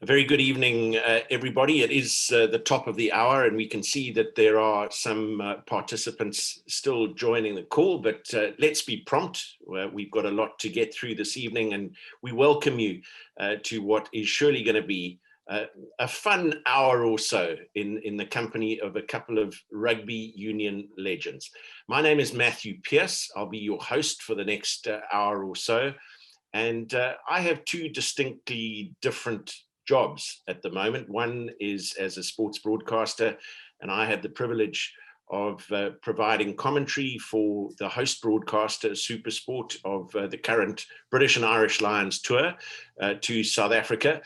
A very good evening, everybody. It is the top of the hour, and we can see that there are some participants still joining the call, but let's be prompt. We've got a lot to get through this evening, and we welcome you to what is surely going to be a fun hour or so in the company of a couple of rugby union legends. My name is Matthew Pearce. I'll be your host for the next hour or so, and I have two distinctly different jobs at the moment. One is as a sports broadcaster, and I had the privilege of providing commentary for the host broadcaster, Supersport, of the current British and Irish Lions tour to South Africa.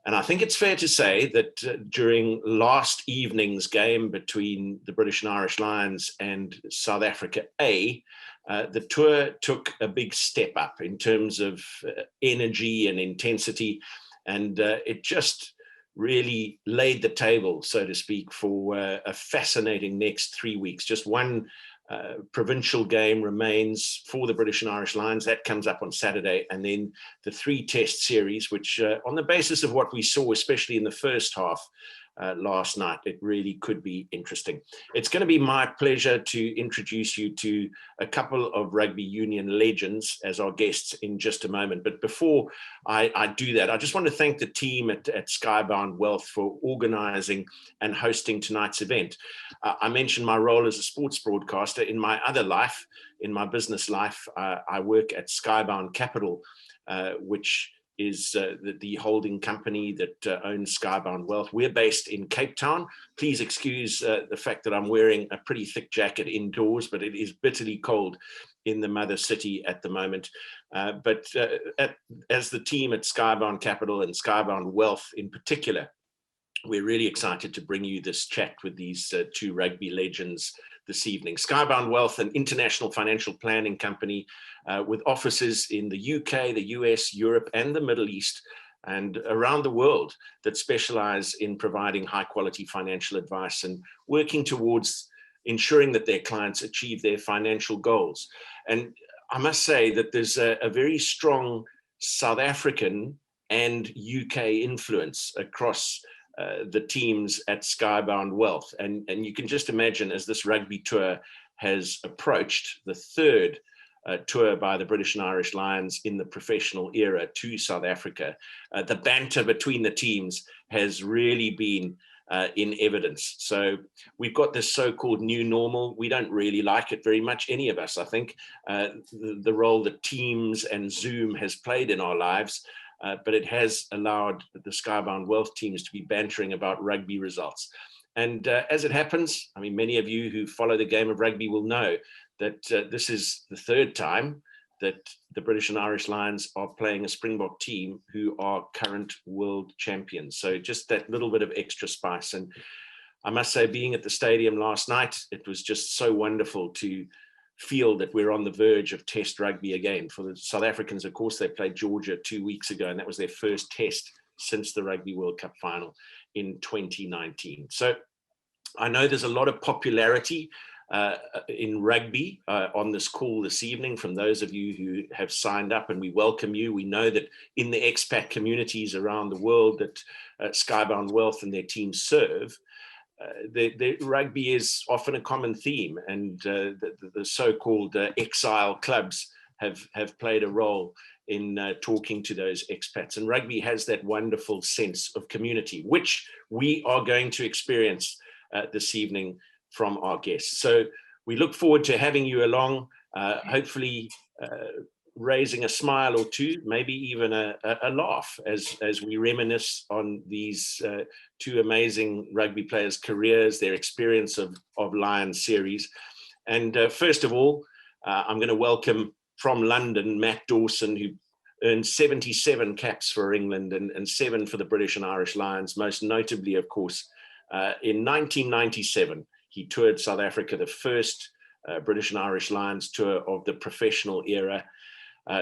And I think it's fair to say that during last evening's game between the British and Irish Lions and South Africa A, the tour took a big step up in terms of energy and intensity. And it just really laid the table, so to speak, for a fascinating next 3 weeks. Just one provincial game remains for the British and Irish Lions. That comes up on Saturday. And then the 3-test series, which on the basis of what we saw, especially in the first half last night, it really could be interesting. It's going to be my pleasure to introduce you to a couple of rugby union legends as our guests in just a moment. But before I do that, I just want to thank the team at Skybound Wealth for organizing and hosting tonight's event. I mentioned my role as a sports broadcaster. In my other life, in my business life, I work at Skybound Capital, which is the holding company that owns Skybound Wealth. We're based in Cape Town. Please excuse the fact that I'm wearing a pretty thick jacket indoors, but it is bitterly cold in the mother city at the moment. As the team at Skybound Capital and Skybound Wealth in particular, we're really excited to bring you this chat with these two rugby legends this evening. Skybound Wealth, an international financial planning company with offices in the UK, the US, Europe, and the Middle East, and around the world, that specialize in providing high quality financial advice and working towards ensuring that their clients achieve their financial goals. And I must say that there's a very strong South African and UK influence across the teams at Skybound Wealth. And you can just imagine, as this rugby tour has approached the third tour by the British and Irish Lions in the professional era to South Africa, the banter between the teams has really been in evidence. So we've got this so-called new normal. We don't really like it very much, any of us, I think, the role that Teams and Zoom has played in our lives. But it has allowed the Skybound Wealth teams to be bantering about rugby results. And as it happens, I mean, many of you who follow the game of rugby will know that this is the third time that the British and Irish Lions are playing a Springbok team who are current world champions. So just that little bit of extra spice. And I must say, being at the stadium last night, it was just so wonderful to feel that we're on the verge of test rugby again. For the South Africans, of course, they played Georgia 2 weeks ago, and that was their first test since the Rugby World Cup final in 2019. So I know there's a lot of popularity in rugby on this call this evening from those of you who have signed up, and we welcome you. We know that in the expat communities around the world that Skybound Wealth and their teams serve, the rugby is often a common theme, and the so-called exile clubs have played a role in talking to those expats. And rugby has that wonderful sense of community, which we are going to experience this evening from our guests. So we look forward to having you along, hopefully raising a smile or two, maybe even a laugh as we reminisce on these two amazing rugby players' careers, their experience of Lions series. And first of all, I'm going to welcome from London, Matt Dawson, who earned 77 caps for England and 7 for the British and Irish Lions, most notably, of course, in 1997, he toured South Africa, the first British and Irish Lions tour of the professional era.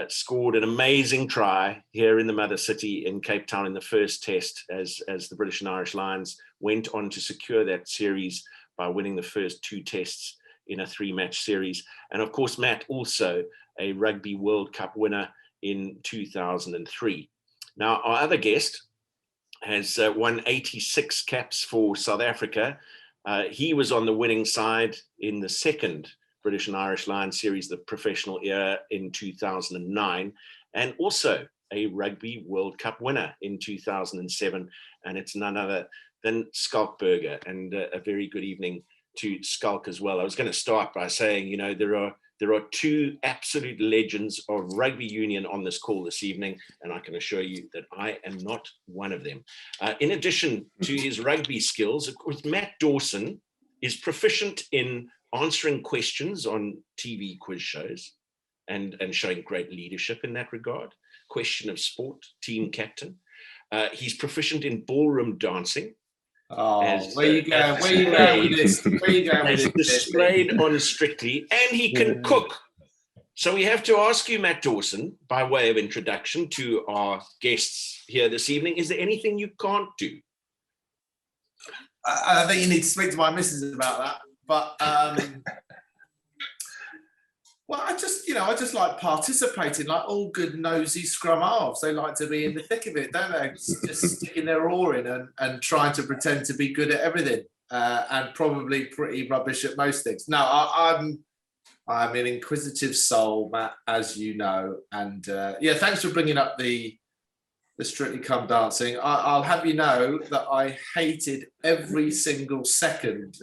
Scored an amazing try here in the mother city in Cape Town in the first test as the British and Irish Lions went on to secure that series by winning the first 2 tests in a 3-match series. And of course, Matt, also a Rugby World Cup winner in 2003. Now, our other guest has won 86 caps for South Africa. He was on the winning side in the second British and Irish Lions series, the professional era, in 2009, and also a Rugby World Cup winner in 2007. And it's none other than Schalk. And a very good evening to Schalk as well. I was going to start by saying, you know, there are two absolute legends of rugby union on this call this evening, and I can assure you that I am not one of them. In addition to his rugby skills, of course, Matt Dawson is proficient in answering questions on TV quiz shows and showing great leadership in that regard. Question of sport, team captain. He's proficient in ballroom dancing. Where you going? Where you going with this? Where you going with this? Displayed on Strictly, and he can cook. So we have to ask you, Matt Dawson, by way of introduction to our guests here this evening, is there anything you can't do? I think you need to speak to my missus about that. But well, I just like participating, like all good nosy scrum halves. They like to be in the thick of it, don't they? Just sticking their oar in and trying to pretend to be good at everything, and probably pretty rubbish at most things. No, I'm an inquisitive soul, Matt, as you know. And yeah, thanks for bringing up the Strictly Come Dancing. I'll have you know that I hated every single second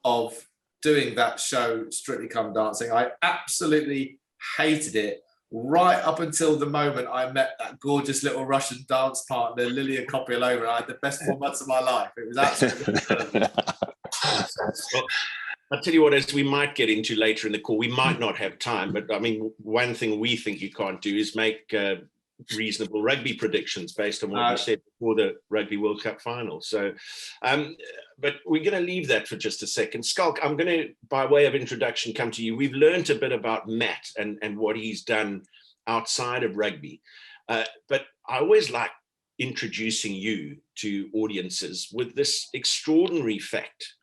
of doing that show, Strictly Come Dancing. I absolutely hated it right up until the moment I met that gorgeous little Russian dance partner, Lilia Kopialova. I had the best 4 months of my life. It was absolutely well, I'll tell you what, as we might get into later in the call, we might not have time, but I mean, one thing we think you can't do is make reasonable rugby predictions based on what you said before the Rugby World Cup final. So, but we're going to leave that for just a second. Schalk, I'm going to, by way of introduction, come to you. We've learned a bit about Matt and what he's done outside of rugby. But I always like introducing you to audiences with this extraordinary fact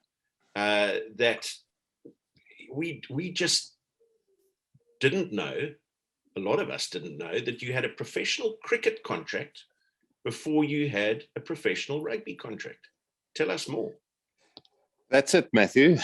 that we just didn't know. A lot of us didn't know that you had a professional cricket contract before you had a professional rugby contract. Tell us more. That's it, Matthew.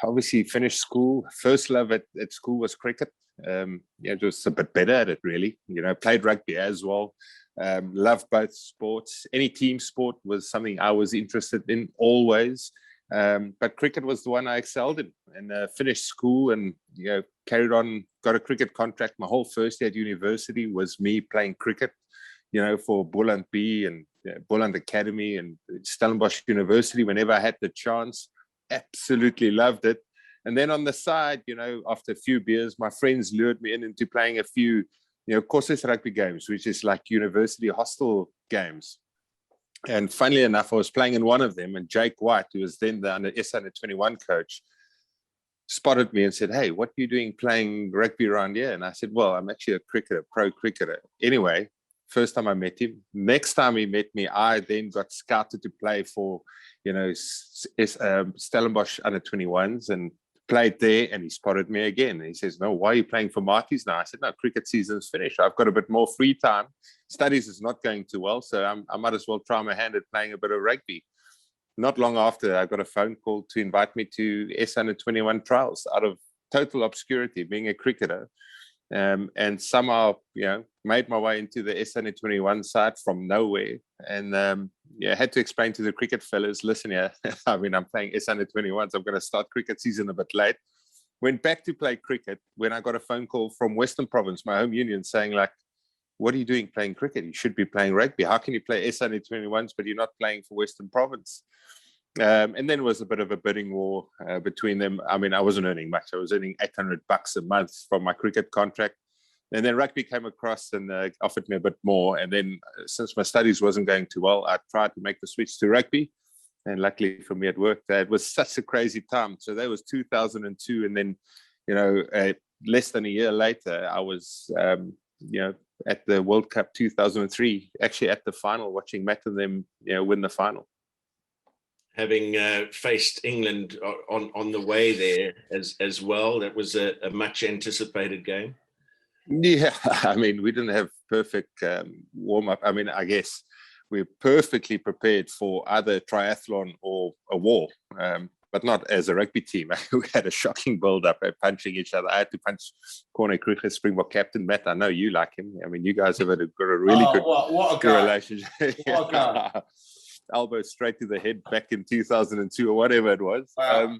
Obviously finished school. First love at school was cricket. Yeah, just a bit better at it, really. You know, played rugby as well. Loved both sports. Any team sport was something I was interested in always. But cricket was the one I excelled in, and finished school and, you know, carried on, got a cricket contract. My whole first year at university was me playing cricket, you know, for Boland B and Boland Academy and Stellenbosch University whenever I had the chance. Absolutely loved it. And then on the side, you know, after a few beers, my friends lured me into playing a few, you know, courses rugby games, which is like university hostel games. And funnily enough, I was playing in one of them, and Jake White, who was then the under-21 coach, spotted me and said, "Hey, what are you doing playing rugby around here?" And I said, "Well, I'm actually a cricketer, pro cricketer." Anyway, first time I met him. Next time he met me, I then got scouted to play for, you know, Stellenbosch under-21s and played there, and he spotted me again. And he says, "No, why are you playing for Marties now?" I said, "No, cricket season's finished. I've got a bit more free time. Studies is not going too well, so I might as well try my hand at playing a bit of rugby." Not long after, I got a phone call to invite me to under-21 trials out of total obscurity, being a cricketer. And somehow, you know, made my way into the under-21 side from nowhere. And yeah, had to explain to the cricket fellas, "Listen here, I mean, I'm playing under-21s. I'm going to start cricket season a bit late." Went back to play cricket when I got a phone call from Western Province, my home union, saying like, "What are you doing playing cricket? You should be playing rugby. How can you play under-21s, but you're not playing for Western Province?" And then it was a bit of a bidding war between them. I mean, I wasn't earning much. I was earning $800 a month from my cricket contract. And then rugby came across and offered me a bit more. And then since my studies wasn't going too well, I tried to make the switch to rugby. And luckily for me, it worked. It was such a crazy time. So that was 2002. And then, you know, less than a year later, I was, you know, at the World Cup 2003, actually at the final, watching Matt and them, you know, win the final. Having faced England on the way there as well, that was a much anticipated game. Yeah, I mean, we didn't have perfect warm-up. I mean, I guess we're perfectly prepared for either triathlon or a war, but not as a rugby team. We had a shocking build-up at punching each other. I had to punch Corne Kruger, Springbok captain. Matt, I know you like him. I mean, you guys have got a really good relationship. What a guy. Elbow straight to the head back in 2002 or whatever it was. Wow.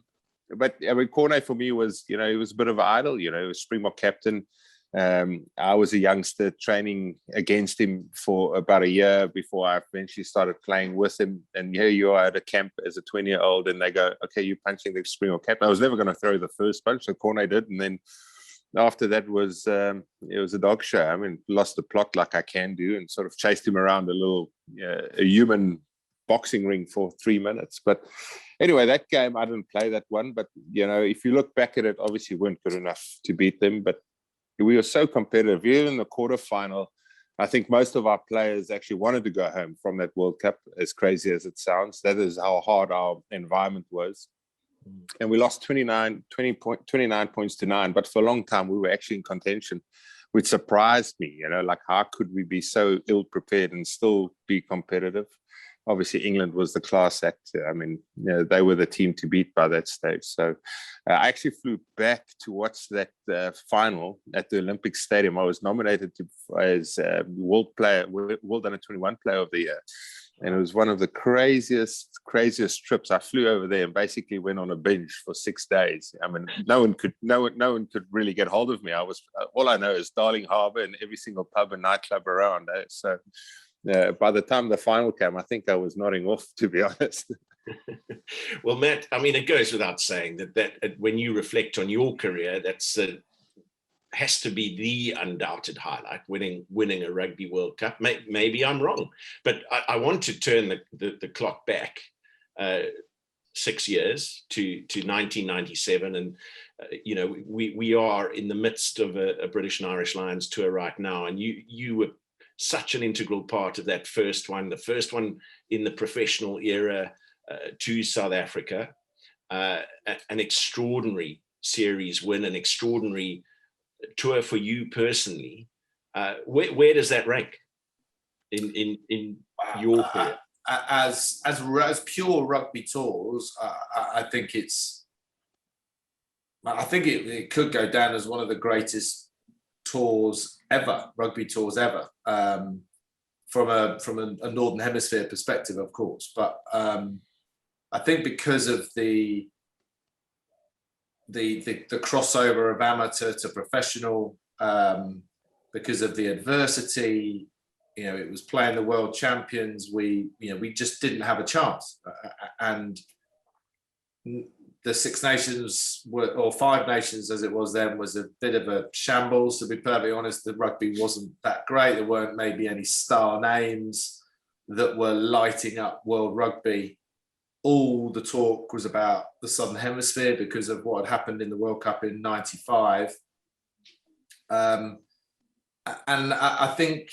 But I mean, Corne for me was, he was a bit of an idol. He was Springbok captain. I was a youngster training against him for about a year before I eventually started playing with him. And here you are at a camp as a 20-year-old, and they go, "Okay, you're punching the Springbok captain." I was never going to throw the first punch, so Corne did, and then after that was it was a dog show. I mean, lost the plot like I can do, and sort of chased him around a human boxing ring for 3 minutes. But anyway, that game I didn't play that one. But if you look back at it, obviously we weren't good enough to beat them, but we were so competitive. Even in the quarterfinal, I think most of our players actually wanted to go home from that World Cup, as crazy as it sounds. That is how hard our environment was. And we lost 29 points to 9. But for a long time, we were actually in contention, which surprised me. Like, how could we be so ill-prepared and still be competitive? Obviously, England was the class act. I mean, they were the team to beat by that stage. So I actually flew back to watch that final at the Olympic Stadium. I was nominated as World Under 21 Player of the Year. And it was one of the craziest trips. I flew over there and basically went on a binge for 6 days. I mean, no one could really get hold of me. I was all I know is Darling Harbour and every single pub and nightclub around. So by the time the final came, I think I was nodding off, to be honest. Well, Matt, I mean, it goes without saying that when you reflect on your career, that's has to be the undoubted highlight, winning a Rugby World Cup. Maybe I'm wrong, but I want to turn the clock back 6 years to 1997, and we are in the midst of a British and Irish Lions tour right now, and you were such an integral part of that first one in the professional era to South Africa, an extraordinary series win, an extraordinary tour for you personally. Where does that rank in your career? As pure rugby tours, I think it could go down as one of the greatest tours ever, rugby tours ever, from a Northern Hemisphere perspective, of course. But I think because of the crossover of amateur to professional, because of the adversity, it was playing the world champions. We just didn't have a chance, and the Six Nations or Five Nations, as it was then, was a bit of a shambles. To be perfectly honest, the rugby wasn't that great. There weren't maybe any star names that were lighting up world rugby. All the talk was about the Southern Hemisphere because of what had happened in the World Cup in '95. And I think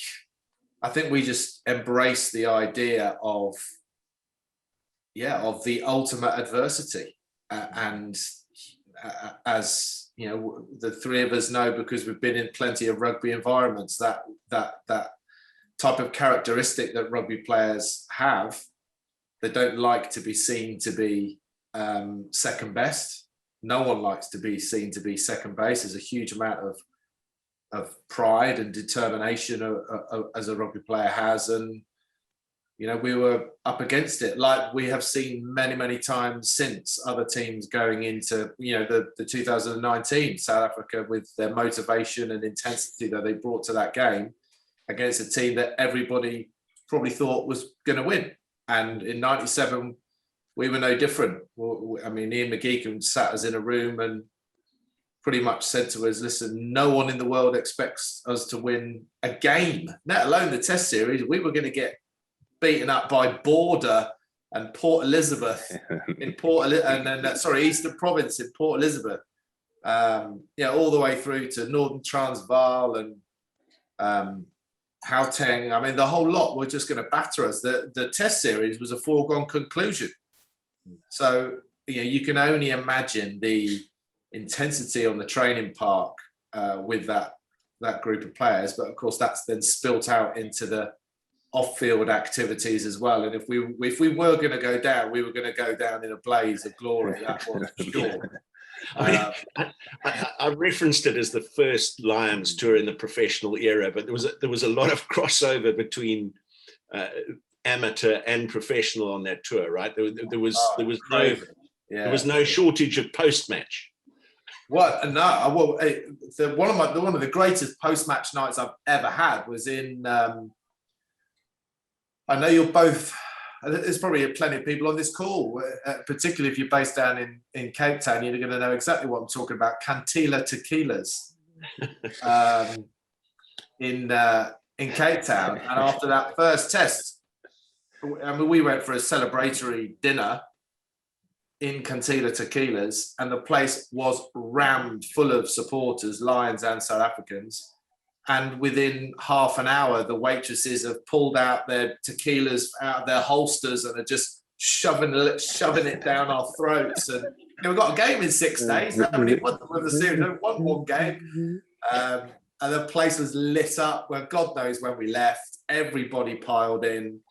we just embraced the idea of the ultimate adversity. And as the three of us know, because we've been in plenty of rugby environments, that type of characteristic that rugby players have, they don't like to be seen to be second best. No one likes to be seen to be second base. There's a huge amount of pride and determination as a rugby player has, and we were up against it, like we have seen many, many times since. Other teams going into the 2019 South Africa with their motivation and intensity that they brought to that game against a team that everybody probably thought was going to win. And in '97, we were no different. I mean, Ian McGeechan sat us in a room and pretty much said to us, listen, no one in the world expects us to win a game, let alone the Test series. We were going to get beaten up by Border and Port Elizabeth in Eastern Province in Port Elizabeth. All the way through to Northern Transvaal and Gauteng. I mean, the whole lot were just going to batter us. The Test series was a foregone conclusion. So you can only imagine the intensity on the training park with that group of players. But of course, that's then spilt out into the off-field activities as well. And if we were going to go down, we were going to go down in a blaze of glory. That was for sure. I mean, I referenced it as the first Lions tour in the professional era, but there was a lot of crossover between amateur and professional on that tour, right? There was no shortage of post-match. What? No. Well, one of the greatest post-match nights I've ever had was in. I know you're both. There's probably plenty of people on this call, particularly if you're based down in Cape Town. You're going to know exactly what I'm talking about. Cantilla tequilas in Cape Town, and after that first test, I mean, we went for a celebratory dinner in Cantilla tequilas, and the place was rammed full of supporters, Lions and South Africans. And within half an hour, the waitresses have pulled out their tequilas out of their holsters and are just shoving it down our throats. And we've got a game in 6 days. Nobody won the series. We won one game. And the place was lit up. Well, God knows when we left. Everybody piled in.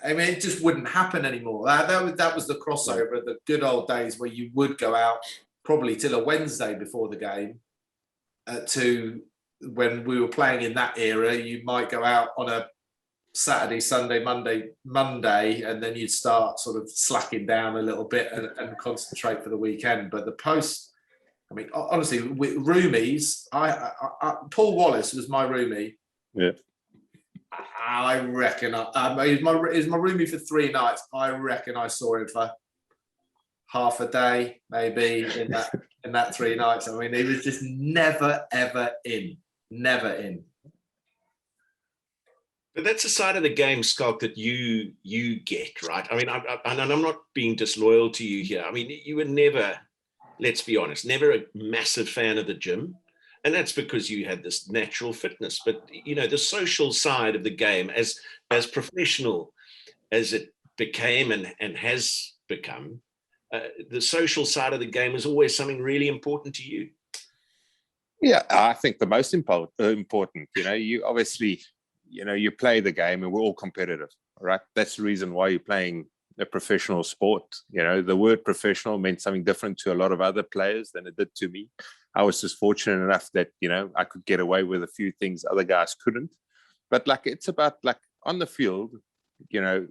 I mean, it just wouldn't happen anymore. That was the crossover, the good old days where you would go out probably till a Wednesday before the game to... When we were playing in that era, you might go out on a Saturday, Sunday, Monday, and then you'd start sort of slacking down a little bit and concentrate for the weekend. But the post, I mean, honestly, with roomies, Paul Wallace was my roomie. Yeah. I reckon he was my roomie for 3 nights. I reckon I saw him for half a day, maybe in that 3 nights. I mean, he was just never ever in. Never in. But that's a side of the game, Schalk, that you get, right? I mean, I'm not being disloyal to you here. I mean, you were never, let's be honest, never a massive fan of the gym. And that's because you had this natural fitness. But, the social side of the game, as professional as it became and has become, the social side of the game was always something really important to you. Yeah, I think the most important, you obviously, you play the game and we're all competitive, right? That's the reason why you're playing a professional sport. The word professional meant something different to a lot of other players than it did to me. I was just fortunate enough that, I could get away with a few things other guys couldn't. But it's about on the field, no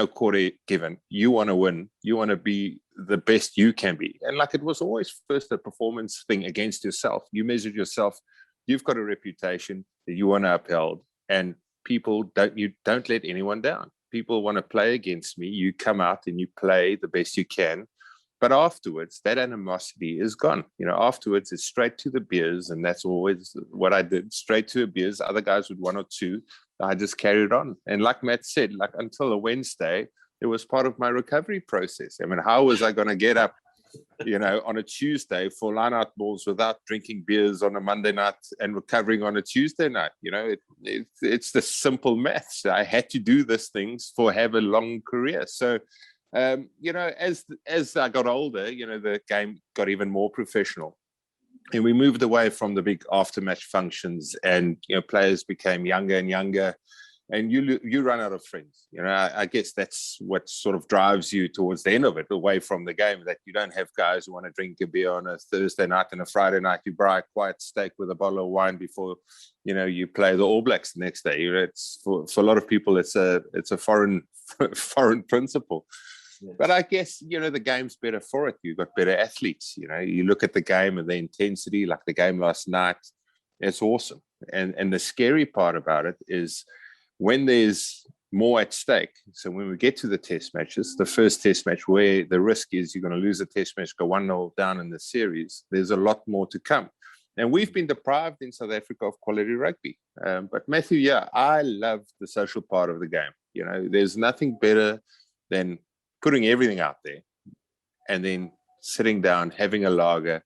quarter given. You want to win. You want to be the best you can be. And it was always first a performance thing against yourself. You measured yourself. You've got a reputation that you want to uphold. And you don't let anyone down. People want to play against me. You come out and you play the best you can. But afterwards, that animosity is gone. Afterwards, it's straight to the beers. And that's always what I did, straight to the beers. Other guys would 1 or 2. I just carried on. And like Matt said, until a Wednesday, it was part of my recovery process. I mean, how was I going to get up, on a Tuesday for line-out balls without drinking beers on a Monday night and recovering on a Tuesday night? It's the simple maths. I had to do these things have a long career. So, as I got older, the game got even more professional. And we moved away from the big after-match functions, and players became younger and younger, and you run out of friends. I guess that's what sort of drives you towards the end of it, away from the game. That you don't have guys who want to drink a beer on a Thursday night and a Friday night. You buy a quiet steak with a bottle of wine before you play the All Blacks the next day. It's for a lot of people, it's a foreign principle. Yes. But I guess, the game's better for it. You've got better athletes. You look at the game and the intensity, like the game last night, it's awesome. And the scary part about it is when there's more at stake. So when we get to the test matches, the first test match where the risk is you're going to lose a test match, go 1-0 down in the series, there's a lot more to come. And we've been deprived in South Africa of quality rugby. But Matthew, I love the social part of the game. There's nothing better than putting everything out there and then sitting down, having a lager.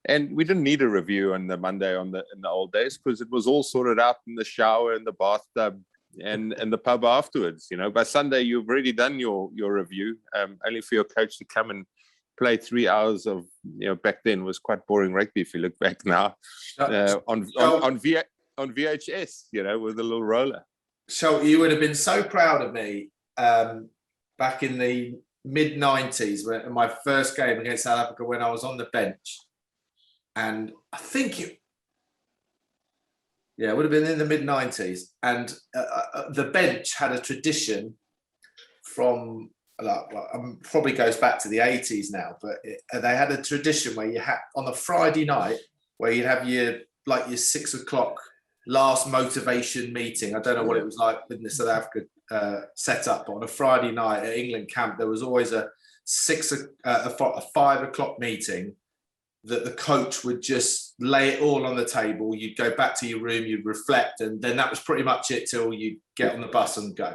And we didn't need a review on the Monday in the old days, because it was all sorted out in the shower, in the bathtub, and the pub afterwards. By Sunday, you've already done your review, only for your coach to come and play 3 hours of, back then was quite boring rugby if you look back now, on VHS, with a little roller. Schalk, you would have been so proud of me back in the mid-90s, in my first game against South Africa, when I was on the bench. And I think it would have been in the mid-90s. And the bench had a tradition from, probably goes back to the 80s now, but they had a tradition where you had, on a Friday night, where you'd have your 6 o'clock last motivation meeting. I don't know what it was like in the South Africa setup, but on a Friday night at England camp, there was always a 5 o'clock meeting that the coach would just lay it all on the table. You'd go back to your room, you'd reflect, and then that was pretty much it till you get on the bus and go.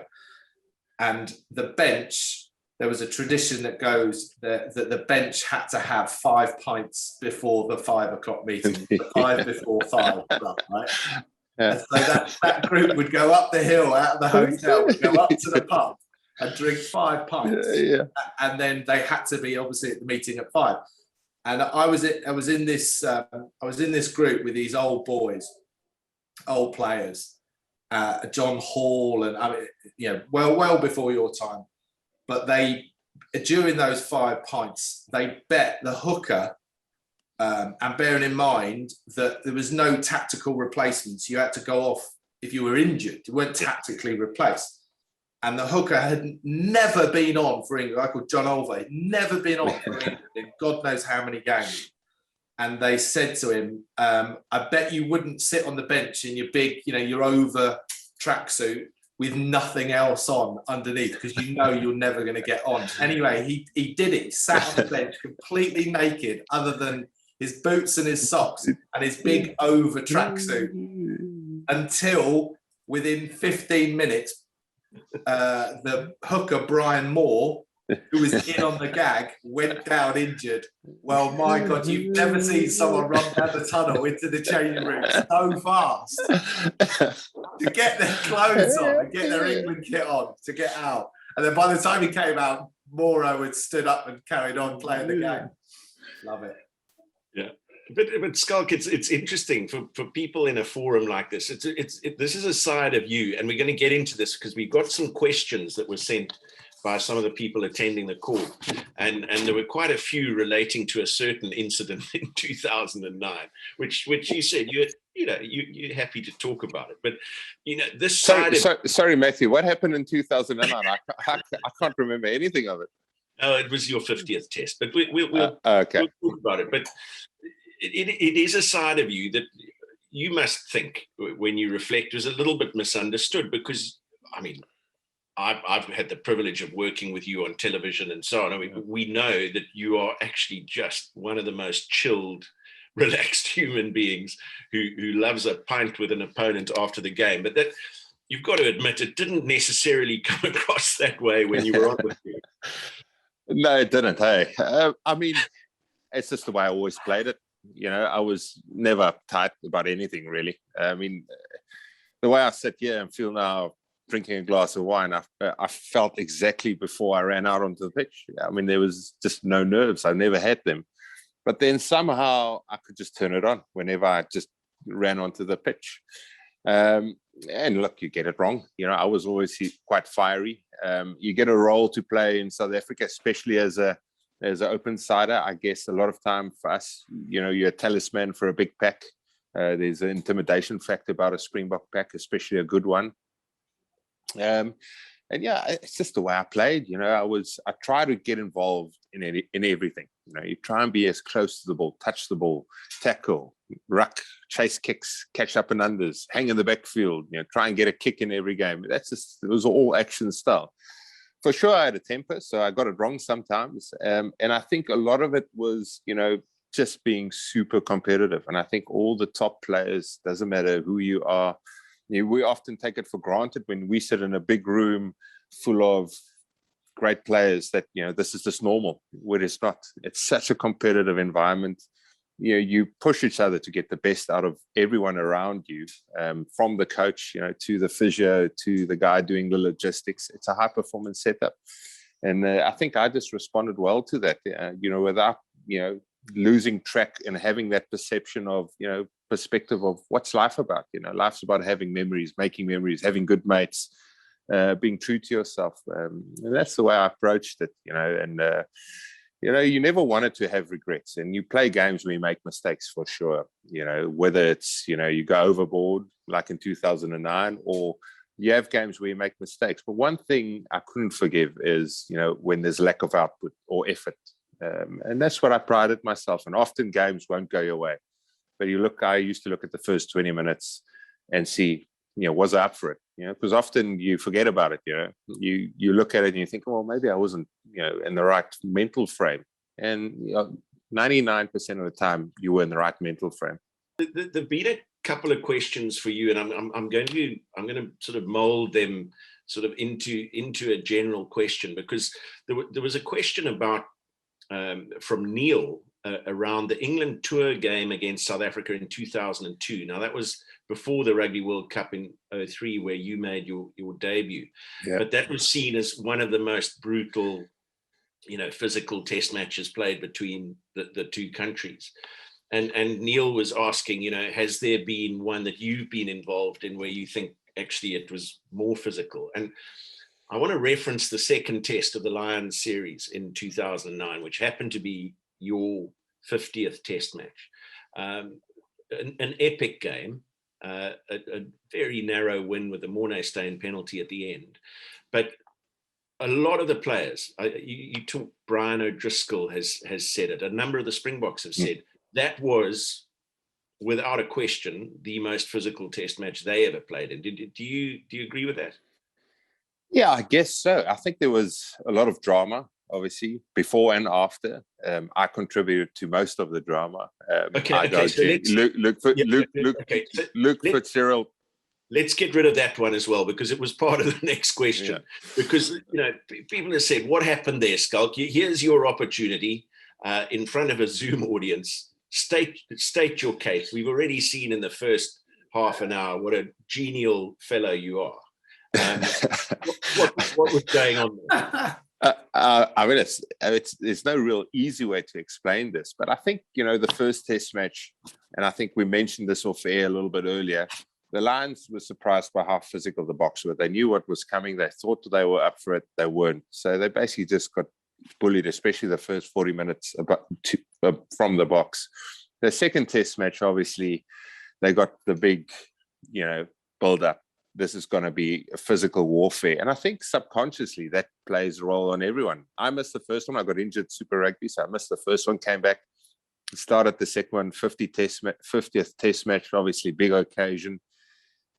And the bench, there was a tradition that goes that the bench had to have 5 pints before the 5 o'clock meeting, 5 before 5, right? Yeah. So that group would go up the hill out of the hotel, would go up to the pub and drink 5 pints, and then they had to be obviously at the meeting at 5. And I was in this group with these old boys, old players, John Hall, and well before your time. But during those 5 pints, they bet the hooker. And bearing in mind that there was no tactical replacements, you had to go off if you were injured. You weren't tactically replaced. And the hooker had never been on for England. A guy called John Olvey, never been on for England in God knows how many games. And they said to him, I bet you wouldn't sit on the bench in your big, your over tracksuit with nothing else on underneath, because you're never going to get on. Anyway, he did it. He sat on the bench completely naked, other than his boots and his socks and his big over tracksuit, until within 15 minutes, the hooker, Brian Moore, who was in on the gag, went down injured. Well, my God, you've never seen someone run down the tunnel into the changing room so fast to get their clothes on and get their England kit on to get out. And then by the time he came out, Moore had stood up and carried on playing the game. Love it. Yeah, but Schalk, it's interesting for people in a forum like this. This is a side of you, and we're going to get into this because we've got some questions that were sent by some of the people attending the call, and there were quite a few relating to a certain incident in 2009, which you said you're happy to talk about it, but this side. Sorry, Matthew, what happened in 2009? I can't remember anything of it. Oh, it was your 50th test, but we'll okay. We'll talk about it. But it is a side of you that you must think, when you reflect, was a little bit misunderstood, because, I mean, I've had the privilege of working with you on television and so on. I mean, we know that you are actually just one of the most chilled, relaxed human beings who loves a pint with an opponent after the game. But that, you've got to admit, it didn't necessarily come across that way when you were on with you. No, it didn't. Hey, I mean, it's just the way I always played it. I was never uptight about anything, really. I mean, the way I sit here and feel now, drinking a glass of wine, I felt exactly before I ran out onto the pitch. I mean, there was just no nerves. I never had them. But then somehow I could just turn it on whenever I just ran onto the pitch. And look, you get it wrong. I was always quite fiery. You get a role to play in South Africa, especially as an open sider. I guess a lot of time for us, you're a talisman for a big pack. There's an intimidation factor about a Springbok pack, especially a good one. And yeah, it's just the way I played. I try to get involved in everything. You try and be as close to the ball, touch the ball, tackle, ruck, chase kicks, catch up and unders, hang in the backfield, try and get a kick in every game. It was all action style. For sure, I had a temper, so I got it wrong sometimes. And I think a lot of it was, just being super competitive. And I think all the top players, doesn't matter who you are, we often take it for granted when we sit in a big room full of great players that, this is just normal, where it's not. It's such a competitive environment. You push each other to get the best out of everyone around you, from the coach, to the physio, to the guy doing the logistics. It's a high performance setup. And I think I just responded well to that, without, losing track and having that perception of, perspective of what's life about. Life's about having memories, making memories, having good mates, being true to yourself. And that's the way I approached it, and you never wanted to have regrets, and you play games where you make mistakes for sure, whether it's, you go overboard like in 2009, or you have games where you make mistakes. But one thing I couldn't forgive is, when there's lack of output or effort. And that's what I prided myself in. Often games won't go your way, but I used to look at the first 20 minutes and see, was I up for it? Because often you forget about it. You look at it and you think, well, maybe I wasn't, in the right mental frame. And 99% of the time you were in the right mental frame. There've been a couple of questions for you, and I'm going to sort of mold them sort of into a general question, because there was a question about from Neil around the England tour game against South Africa in 2002. Now that was before the Rugby World Cup in 2003, where you made your debut. Yeah. But that was seen as one of the most brutal, physical test matches played between the two countries. And Neil was asking, has there been one that you've been involved in where you think actually it was more physical? And I want to reference the second test of the Lions series in 2009, which happened to be your 50th test match. An epic game, a very narrow win with a Mornay Steyn penalty at the end. But a lot of the players, you talk, Brian O'Driscoll has said it, a number of the Springboks have said, that was, without a question, the most physical test match they ever played in. Do you agree with that? Yeah, I guess so. I think there was a lot of drama, obviously, before and after. I contributed to most of the drama. Luke Fitzgerald. Let's get rid of that one as well, because it was part of the next question. Yeah. Because, people have said, what happened there, Schalk? Here's your opportunity in front of a Zoom audience. State your case. We've already seen in the first half an hour what a genial fellow you are. What was going on there? I mean, there's no real easy way to explain this, but I think, the first test match, and I think we mentioned this off air a little bit earlier, the Lions were surprised by how physical the Boks were. They knew what was coming. They thought they were up for it. They weren't. So they basically just got bullied, especially the first 40 minutes from the Boks. The second test match, obviously, they got the big, build up. This is going to be a physical warfare. And I think subconsciously that plays a role on everyone. I missed the first one. I got injured Super Rugby, so I missed the first one, came back, started the second one, 50th test match, obviously big occasion.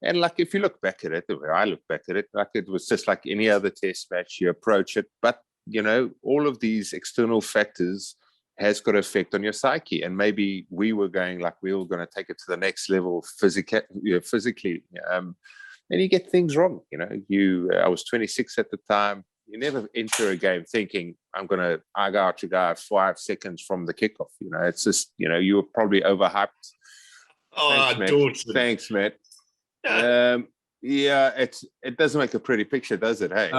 And if you look back at it, the way I look back at it, it was just like any other test match, you approach it. But, all of these external factors has got an effect on your psyche. And maybe we were going we were going to take it to the next level physically. And you get things wrong. I was 26 at the time. You never enter a game thinking, I'm going to eye out your guy 5 seconds from the kickoff. It's just, you were probably overhyped. Oh, Dawson. Thanks, Matt. It doesn't make a pretty picture, does it? Hey,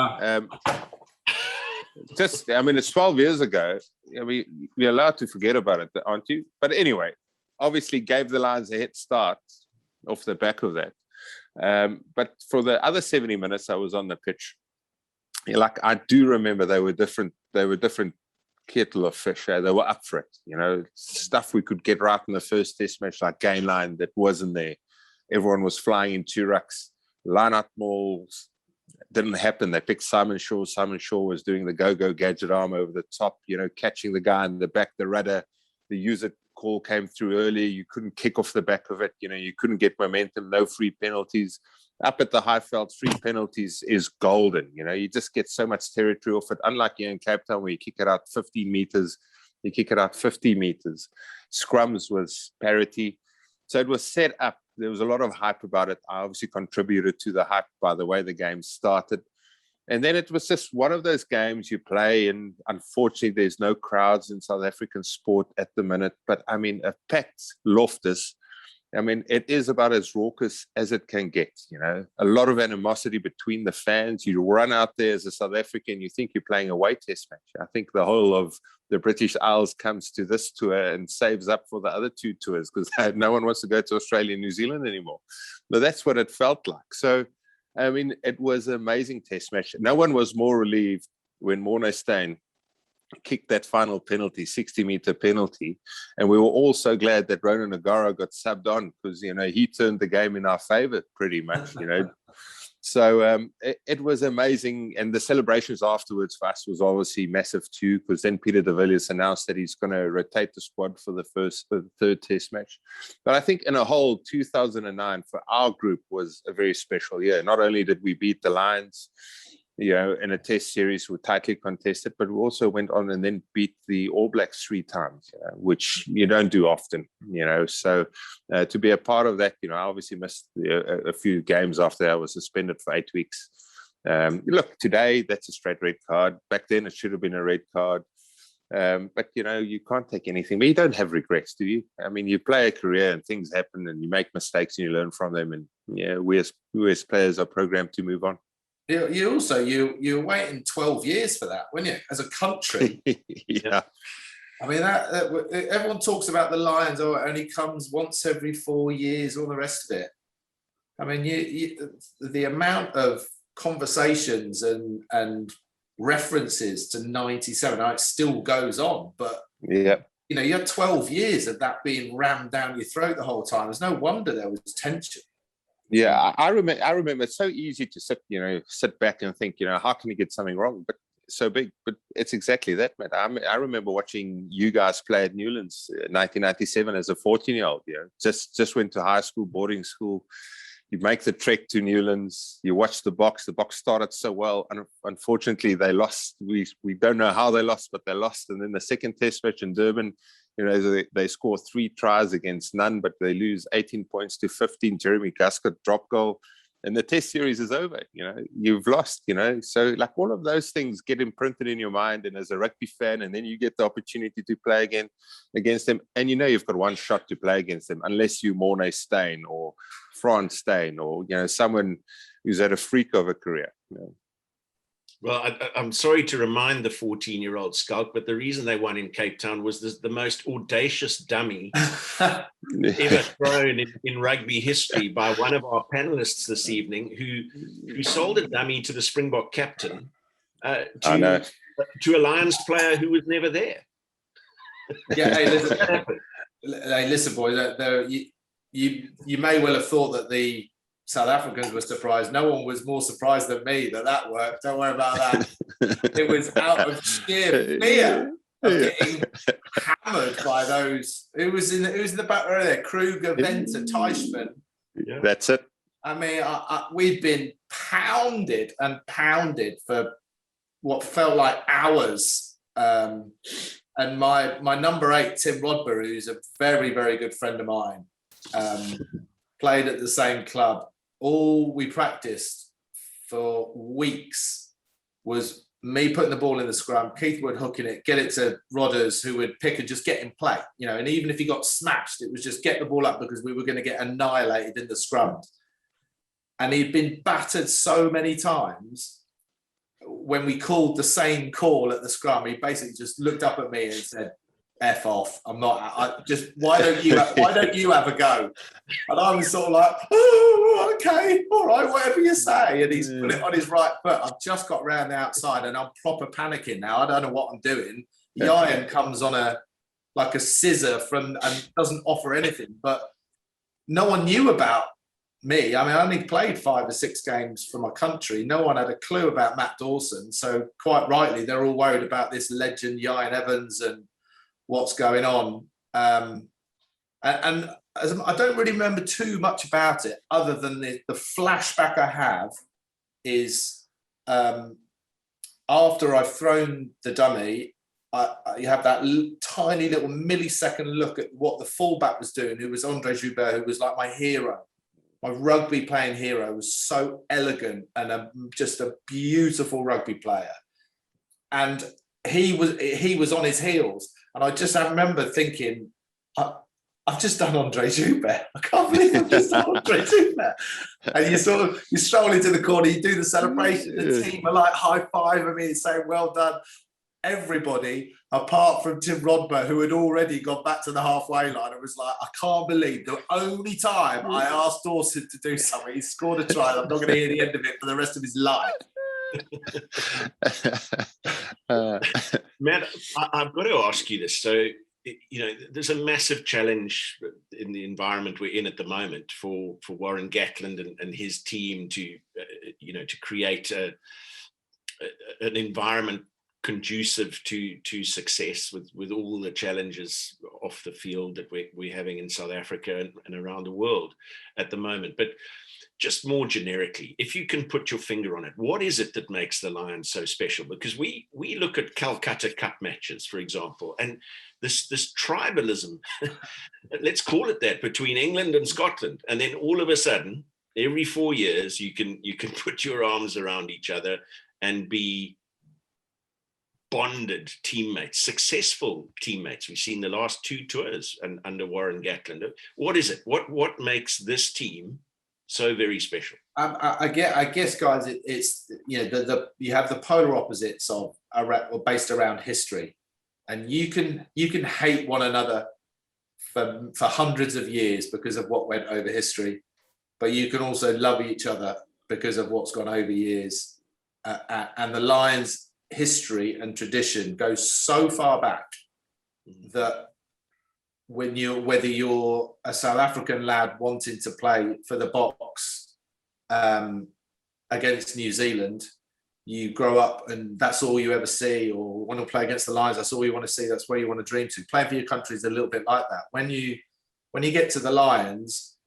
it's 12 years ago. We're allowed to forget about it, aren't you? But anyway, obviously gave the Lions a head start off the back of that. But for the other 70 minutes I was on the pitch, I do remember they were different kettle of fish. They were up for it. Stuff we could get right in the first test match, like game line, that wasn't there. Everyone was flying in 2 rucks. Line-out mauls didn't happen. They picked Simon Shaw. Simon Shaw was doing the go-go gadget arm over the top, catching the guy in the back, the rudder. The use-it call came through early. You couldn't kick off the back of it. You couldn't get momentum. No free penalties. Up at the Highveld, free penalties is golden. You just get so much territory off it. Unlike here in Cape Town, where you kick it out 15 meters, you kick it out 50 meters. Scrums was parity. So it was set up. There was a lot of hype about it. I obviously contributed to the hype by the way the game started. And then it was just one of those games you play, and unfortunately there's no crowds in South African sport at the minute. But I mean, a packed Loftus I mean, it is about as raucous as it can get, you know, a lot of animosity between the fans. You run out there as a South African, you think you're playing a away test match. I think the whole of the British Isles comes to this tour and saves up for the other 2 tours because no one wants to go to Australia and New Zealand anymore. But that's what it felt like. So, I mean, it was an amazing test match. No one was more relieved when Morné Steyn kicked that final penalty, 60-meter penalty, and we were all so glad that Ronan Nagaro got subbed on because, you know, he turned the game in our favor pretty much, you know. So it was amazing, and the celebrations afterwards for us was obviously massive too, because then Peter de Villiers announced that he's going to rotate the squad for the third test match. But I think in a whole, 2009 for our group was a very special year. Not only did we beat the Lions, you know, in a test series were tightly contested, but we also went on and then beat the All Blacks 3 times, which you don't do often, you know. So to be a part of that, you know, I obviously missed a few games after I was suspended for 8 weeks. Look, today that's a straight red card. Back then it should have been a red card. But, you know, you can't take anything. But you don't have regrets, do you? I mean, you play a career and things happen and you make mistakes and you learn from them. And, yeah, we as players are programmed to move on. You were waiting 12 years for that, weren't you? As a country. Yeah. I mean, that everyone talks about the Lions. Oh, it only comes once every 4 years, all the rest of it. I mean, the amount of conversations and references to 97, it still goes on. But yeah, you know, you had 12 years of that being rammed down your throat the whole time. There's no wonder there was tension. Yeah, I remember it's so easy to sit back and think, you know, how can you get something wrong? But so big, but it's exactly that, Matt. I remember watching you guys play at Newlands 1997 as a 14-year-old, you know, just went to high school, boarding school. You make the trek to Newlands, you watch the Boks started so well, and unfortunately they lost. We don't know how they lost, but they lost. And then the second test match in Durban, you know, they score 3 tries against none, but they lose 18 points to 15. Jeremy Guscott drop goal, and the test series is over. You know, you've lost, you know. So like all of those things get imprinted in your mind, and as a rugby fan, and then you get the opportunity to play again against them, and you know you've got one shot to play against them, unless you Morné Steyn or Frans Steyn or, you know, someone who's had a freak of a career. You know. Well, I'm sorry to remind the 14-year-old Schalk, but the reason they won in Cape Town was the most audacious dummy ever thrown in rugby history by one of our panelists this evening, who sold a dummy to the Springbok captain to a Lions player who was never there. Yeah, hey, listen, boys. You may well have thought that the South Africans were surprised. No one was more surprised than me that worked. Don't worry about that. It was out of sheer fear of getting hammered by those. It was in the back row there. Kruger, Venter, Teichmann. Yeah. That's it. I mean, we'd been pounded and pounded for what felt like hours. And my number 8, Tim Rodber, who's a very, very good friend of mine, played at the same club. All we practiced for weeks was me putting the ball in the scrum, Keith Wood hooking it, get it to Rodders, who would pick and just get in play. You know, and even if he got smashed, it was just get the ball up because we were going to get annihilated in the scrum. And he'd been battered so many times. When we called the same call at the scrum, he basically just looked up at me and said, F off. I'm not. Why don't you have a go? And I was sort of like, oh, okay, all right, whatever you say. And he's put it on his right foot. I've just got round the outside, and I'm proper panicking now. I don't know what I'm doing. Ian comes on a scissor and doesn't offer anything. But no one knew about me. I mean, I only played 5 or 6 games for my country. No one had a clue about Matt Dawson. So quite rightly, they're all worried about this legend, Ian Evans, and what's going on. And I don't really remember too much about it, other than the flashback I have is after I've thrown the dummy, you have that tiny little millisecond look at what the fullback was doing, who was Andre Joubert, who was like my hero. My rugby playing hero, was so elegant and just a beautiful rugby player. And he was on his heels. And I remember thinking, I've just done Andre Joubert. I can't believe I've just done Andre Joubert. And you stroll into the corner, you do the celebration, the team are like high-fiving me and saying, well done. Everybody, apart from Tim Rodber, who had already gone back to the halfway line, it was like, I can't believe the only time I asked Dawson to do something, he scored a try, and I'm not going to hear the end of it for the rest of his life. Matt, I've got to ask you this. So, there's a massive challenge in the environment we're in at the moment for Warren Gatland and his team to create an environment conducive to success with all the challenges off the field that we're having in South Africa and around the world at the moment. But just more generically, if you can put your finger on it, what is it that makes the Lions so special? Because we look at Calcutta Cup matches, for example, and this tribalism, let's call it that, between England and Scotland, and then all of a sudden, every 4 years, you can put your arms around each other and be bonded teammates, successful teammates. We've seen the last 2 tours under Warren Gatland. What is it? What makes this team so very special? I guess, guys, it's you have the polar opposites of based around history, and you can hate one another for hundreds of years because of what went over history, but you can also love each other because of what's gone over years. And the Lions' history and tradition goes so far back that whether you're a South African lad wanting to play for the Box against New Zealand, you grow up and that's all you ever see, or want to play against the Lions, that's all you want to see, that's where you want to dream to. Playing for your country is a little bit like that. When you get to the Lions,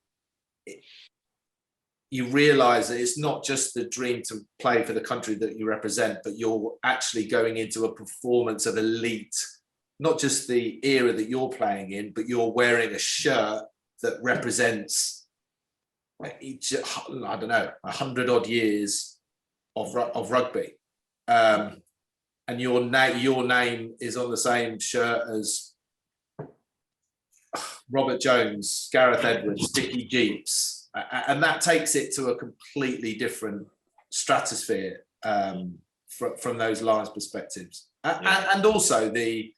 you realise that it's not just the dream to play for the country that you represent, but you're actually going into a performance of elite, not just the era that you're playing in, but you're wearing a shirt that represents each, I don't know, 100 odd years of rugby. And your name is on the same shirt as Robert Jones, Gareth Edwards, Dickie Jeeps. And that takes it to a completely different stratosphere from those Lions perspectives. And also it's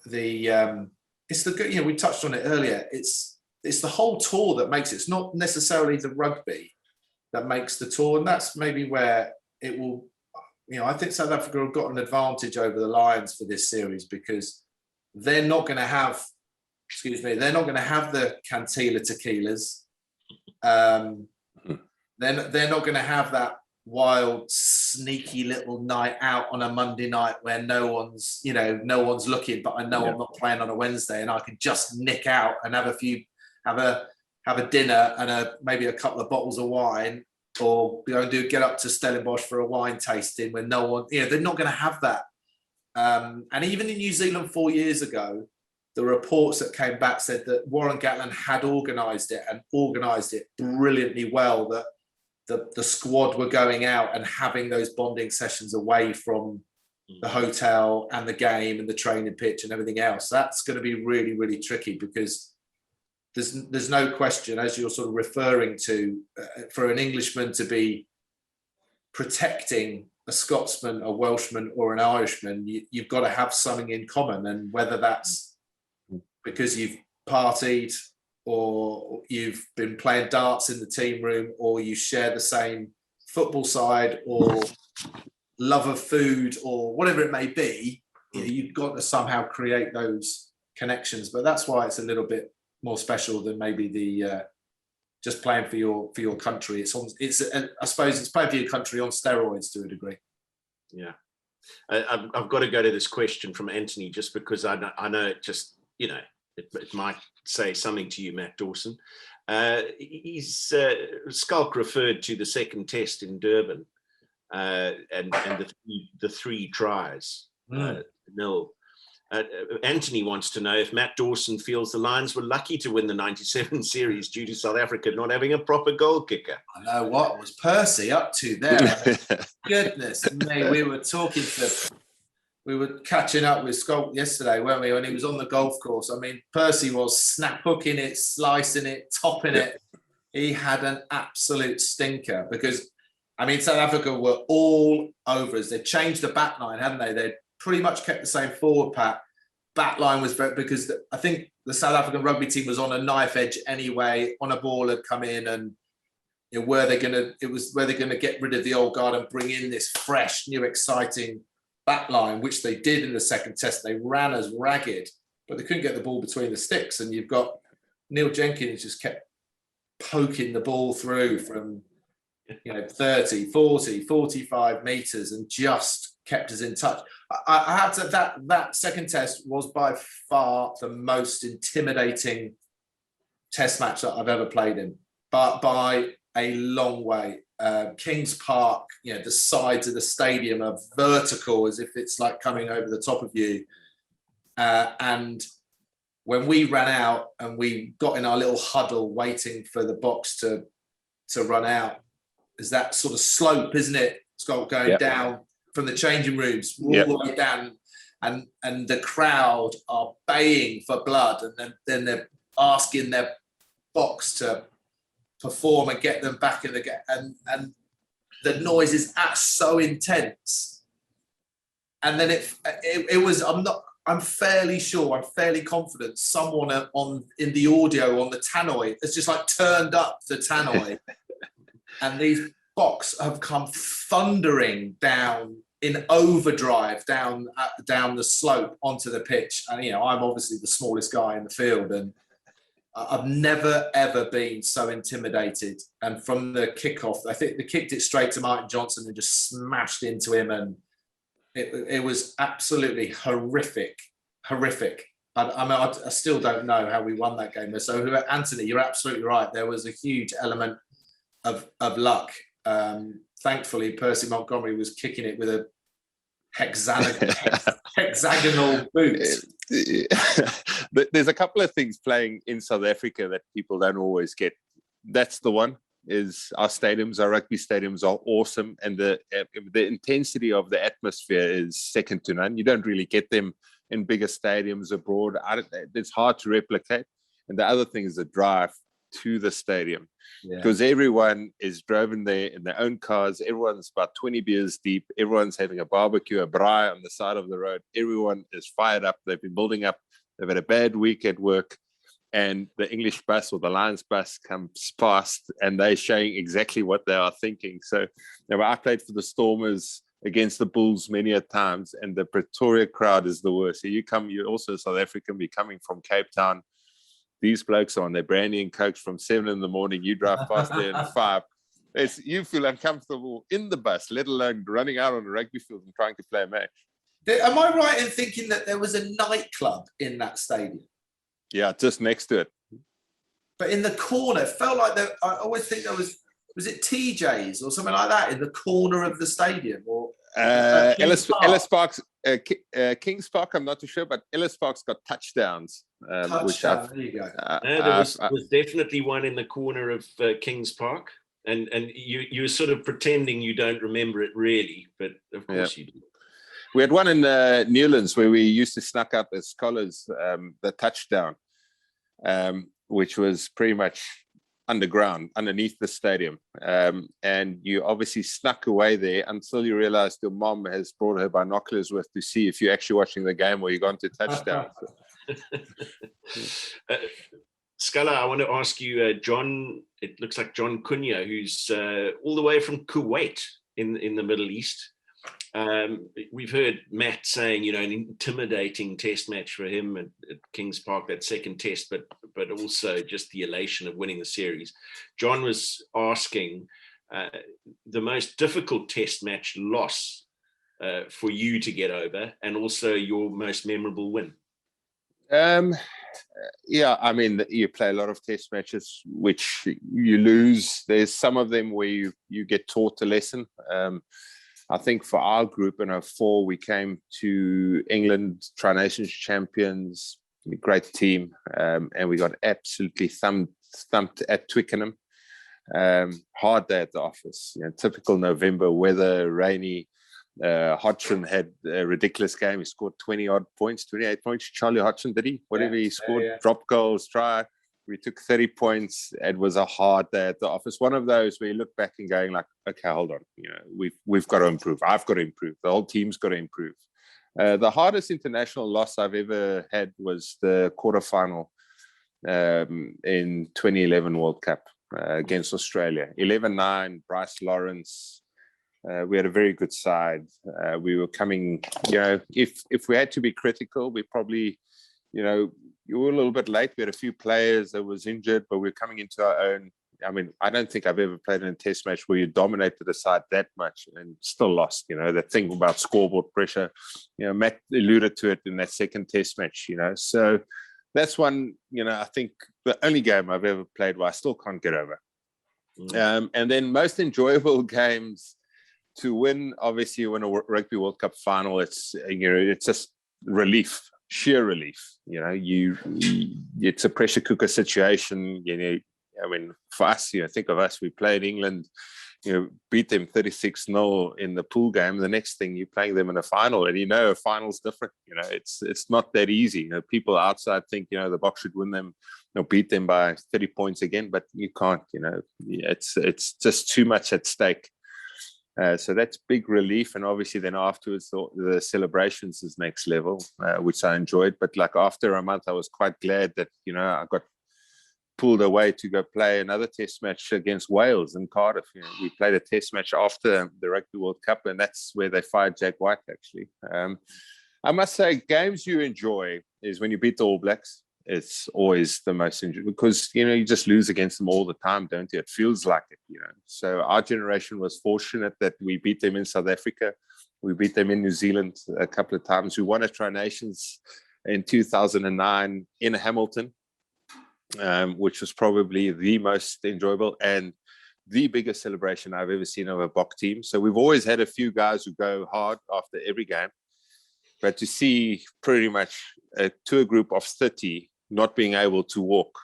the we touched on it earlier. It's the whole tour that makes it. It's not necessarily the rugby that makes the tour, and that's maybe where it will. I think South Africa have got an advantage over the Lions for this series because they're not going to have. They're not going to have the Cantilla tequilas. They're not going to have that wild, sneaky little night out on a Monday night where no one's looking, but I know I'm not playing on a Wednesday and I can just nick out and have a dinner and maybe a couple of bottles of wine, or get up to Stellenbosch for a wine tasting when no one, they're not going to have that. And even in New Zealand 4 years ago, the reports that came back said that Warren Gatland had organised it brilliantly well, that the squad were going out and having those bonding sessions away from the hotel and the game and the training pitch and everything else. That's going to be really, really tricky because there's no question, as you're sort of referring to, for an Englishman to be protecting a Scotsman, a Welshman or an Irishman, you've got to have something in common. And whether that's because you've partied or you've been playing darts in the team room or you share the same football side or love of food or whatever it may be, you've got to somehow create those connections. But that's why it's a little bit more special than maybe the just playing for your country. I suppose it's playing for your country on steroids to a degree. Yeah. I've got to go to this question from Anthony just because I know it just, it might say something to you, Matt Dawson. Schalk referred to the second test in Durban and the 3 tries, nil. Anthony wants to know if Matt Dawson feels the Lions were lucky to win the 97 series due to South Africa not having a proper goal kicker. I know what was Percy up to there. Goodness me, we were talking to we were catching up with Schalk yesterday, weren't we? When he was on the golf course. I mean, Percy was snap hooking it, slicing it, topping it. He had an absolute stinker because, I mean, South Africa were all over us. They changed the back line, hadn't they? They pretty much kept the same forward pack. Back line was very, because I think the South African rugby team was on a knife edge anyway. On a ball had come in, and you know, were they going to get rid of the old guard and bring in this fresh, new, exciting back line, which they did in the second test. They ran as ragged, but they couldn't get the ball between the sticks. And you've got Neil Jenkins just kept poking the ball through from 30, 40, 45 meters and just kept us in touch. I have to, that second test was by far the most intimidating test match that I've ever played in, but by a long way. Kings Park, the sides of the stadium are vertical as if it's like coming over the top of you. And when we ran out and we got in our little huddle waiting for the box to run out, is that sort of slope, isn't it? It's got going down from the changing rooms all the way down, and the crowd are baying for blood, and then they're asking their box to perform and get them back in the game, and the noise is so intense. And then it was, I'm fairly sure, I'm fairly confident someone in the audio on the tannoy has just like turned up the tannoy and these box have come thundering down in overdrive down the slope onto the pitch. And I'm obviously the smallest guy in the field, and I've never ever been so intimidated. And from the kickoff, I think they kicked it straight to Martin Johnson and just smashed into him, and it was absolutely horrific. I still don't know how we won that game. So Anthony, you're absolutely right. There was a huge element of luck. Thankfully, Percy Montgomery was kicking it with a hexagonal boot. There's a couple of things playing in South Africa that people don't always get. That's the one, is our stadiums, our rugby stadiums are awesome, and the intensity of the atmosphere is second to none. You don't really get them in bigger stadiums abroad. It's hard to replicate. And the other thing is the drive to the stadium, because everyone is driven there in their own cars. Everyone's about 20 beers deep. Everyone's having a barbecue, a braai on the side of the road. Everyone is fired up. They've been building up. They've had a bad week at work, and the English bus or the Lions bus comes past, and they're showing exactly what they are thinking. So I played for the Stormers against the Bulls many a times, and the Pretoria crowd is the worst. So you're also South African, be coming from Cape Town. These blokes are on their brandy and cokes from 7 a.m. You drive past there at 5. You feel uncomfortable in the bus, let alone running out on a rugby field and trying to play a match. Am I right in thinking that there was a nightclub in that stadium? Yeah, just next to it. But in the corner, it felt like I always think there was it TJ's or something like that in the corner of the stadium? Or Ellis Park's, Kings Park, I'm not too sure, but Ellis Park's got touchdowns. Touchdown, there you go. There was definitely one in the corner of Kings Park, and you're sort of pretending you don't remember it really, but of course you do. We had one in Newlands where we used to snuck up as scholars the touchdown, which was pretty much underground, underneath the stadium. And you obviously snuck away there until you realized your mom has brought her binoculars with to see if you're actually watching the game or you're going to touchdown. Scala, I want to ask you, John, it looks like John Cunha, who's all the way from Kuwait in the Middle East. We've heard Matt saying, an intimidating test match for him at Kings Park, that second test, but also just the elation of winning the series. John was asking the most difficult test match loss for you to get over, and also your most memorable win. I mean, you play a lot of test matches which you lose. There's some of them where you get taught a lesson. I think for our group in 2004, we came to England, Tri-Nations champions, a great team, and we got absolutely thumped at Twickenham. Hard day at the office, typical November weather, rainy. Hodgson had a ridiculous game. He scored 20-odd points, 28 points. Charlie Hodgson, did he? Whatever he scored, drop goals, try. We took 30 points. It was a hard day at the office. One of those where you look back and going like, okay, hold on. We've got to improve. I've got to improve. The whole team's got to improve. The hardest international loss I've ever had was the quarterfinal in 2011 World Cup against Australia. 11-9, Bryce Lawrence. We had a very good side. We were coming, if we had to be critical, we probably, you were a little bit late. We had a few players that was injured, but we were coming into our own. I mean, I don't think I've ever played in a test match where you dominated the side that much and still lost. That thing about scoreboard pressure, Matt alluded to it in that second test match, So that's one, I think the only game I've ever played where I still can't get over. And then most enjoyable games to win, obviously, when a Rugby World Cup final, it's just relief. Sheer relief, it's a pressure cooker situation. I mean, for us, think of us. We played England, beat them 36-0 in the pool game. The next thing you're playing them in a final, and a final's different. It's not that easy. People outside think the Boks should win them, beat them by 30 points again, but you can't. It's just too much at stake. So that's big relief, and obviously then afterwards the celebrations is next level, which I enjoyed. But like after a month, I was quite glad that I got pulled away to go play another test match against Wales in Cardiff. We played a test match after the Rugby World Cup, and that's where they fired Jack White. Actually, I must say, games you enjoy is when you beat the All Blacks. It's always the most enjoyable because you just lose against them all the time, don't you? It feels like it, So our generation was fortunate that we beat them in South Africa, we beat them in New Zealand a couple of times. We won a Tri Nations in 2009 in Hamilton, which was probably the most enjoyable and the biggest celebration I've ever seen of a Bok team. So we've always had a few guys who go hard after every game, but to see pretty much to a group of 30 not being able to walk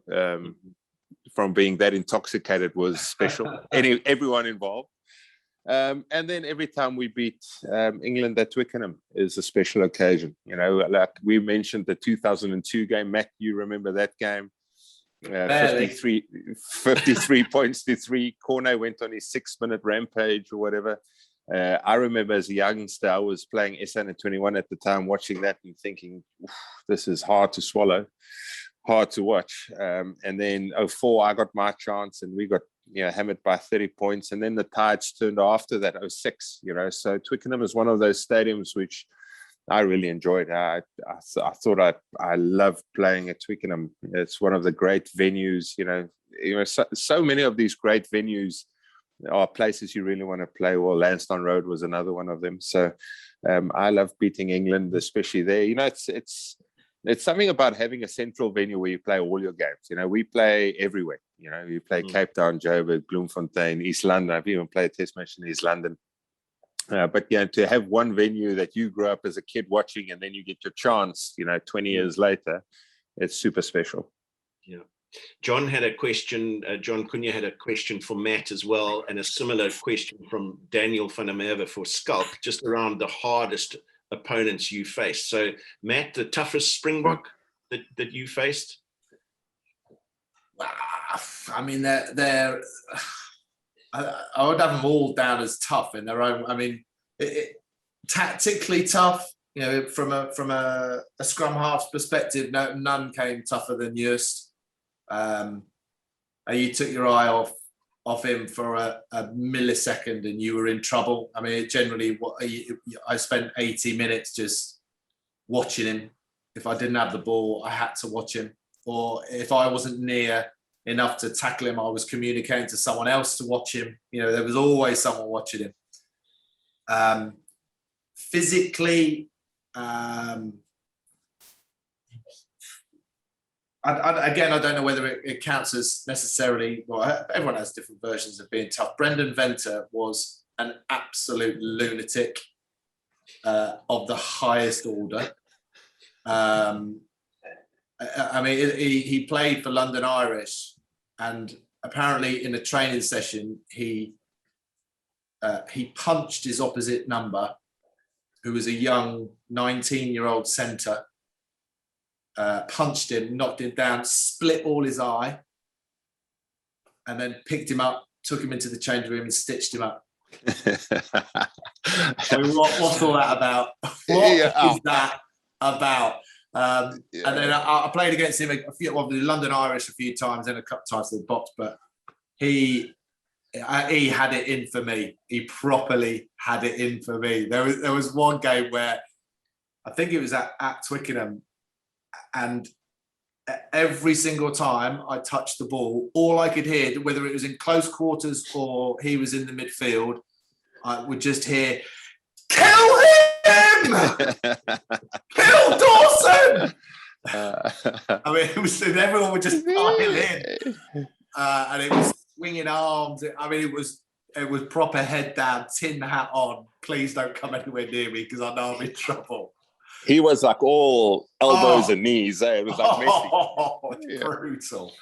from being that intoxicated was special. Everyone involved. And then every time we beat England at Twickenham is a special occasion. Like we mentioned the 2002 game. Matt, you remember that game? 53 points to 3. Cornet went on his 6-minute rampage or whatever. I remember as a youngster, I was playing SA21 at the time, watching that and thinking, this is hard to swallow, hard to watch. And then 04, I got my chance and we got hammered by 30 points. And then the tides turned after that, 06, So Twickenham is one of those stadiums which I really enjoyed. I thought I loved playing at Twickenham. It's one of the great venues, so many of these great venues are places you really want to play. Well, Lansdowne Road was another one of them. So I love beating England, especially there. It's something about having a central venue where you play all your games. We play everywhere. You play Cape Town, Joburg, Bloemfontein, East London. I've even played a test match in East London. But to have one venue that you grew up as a kid watching and then you get your chance, 20 years later, it's super special. Yeah. John had a question, John Cunha had a question for Matt as well, and a similar question from Daniel van der Merwe for Schalk, just around the hardest opponents you faced. So, Matt, the toughest Springbok that you faced? I mean, they're I would have them all down as tough in their own. I mean, tactically tough. From a scrum half's perspective, none came tougher than Just. You took your eye off him for a millisecond and you were in trouble. I mean, I spent 80 minutes just watching him. If I didn't have the ball, I had to watch him. Or if I wasn't near enough to tackle him, I was communicating to someone else to watch him. There was always someone watching him. Physically, I don't know whether it counts as necessarily. Well, everyone has different versions of being tough. Brendan Venter was an absolute lunatic of the highest order. I mean, he played for London Irish, and apparently in a training session, he he punched his opposite number, who was a young 19-year-old centre, punched him, knocked him down, split all his eye, and then picked him up, took him into the change room and stitched him up. I mean, what's all that about? What is that about? And then I played against him a few, well, the London Irish a few times and a couple of times with Box, but he had it in for me. He properly had it in for me. There was one game where I think it was at Twickenham, and every single time I touched the ball, all I could hear, whether it was in close quarters or he was in the midfield, I would just hear, "Kill him! Kill Dawson!" I mean, everyone would just pile in, and it was swinging arms. I mean, it was proper head down, tin hat on. Please don't come anywhere near me because I know I'm in trouble. He was like all elbows and knees. It was like messy. Brutal.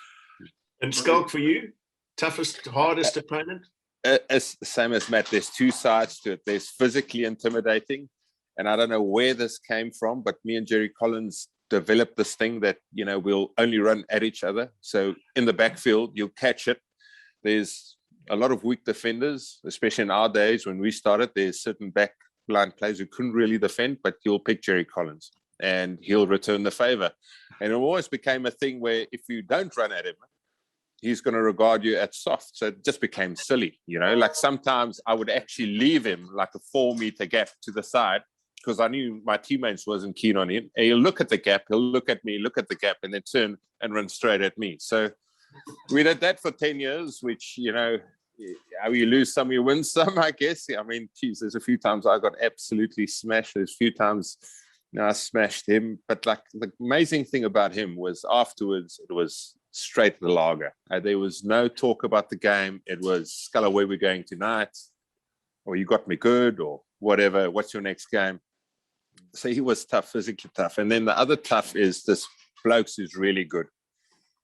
And Schalk, for you, toughest, hardest opponent? It's the same as Matt. There's two sides to it. There's physically intimidating, and I don't know where this came from, but me and Jerry Collins developed this thing that, we'll only run at each other. So in the backfield, you'll catch it. There's a lot of weak defenders, especially in our days when we started. There's certain back-line players who couldn't really defend, but you'll pick Jerry Collins and he'll return the favor. And it always became a thing where if you don't run at him, he's going to regard you as soft. So it just became silly, like sometimes I would actually leave him like a 4-meter gap to the side because I knew my teammates wasn't keen on him. And he'll look at the gap, he'll look at me, look at the gap, and then turn and run straight at me. So we did that for 10 years, which, you lose some, you win some, I guess. I mean, geez, there's a few times I got absolutely smashed. There's a few times I smashed him. But like the amazing thing about him was afterwards, it was straight to the lager. There was no talk about the game. It was, Sculler, where we're going tonight, or you got me good, or whatever. What's your next game? So he was tough, physically tough. And then the other tough is this bloke who's really good.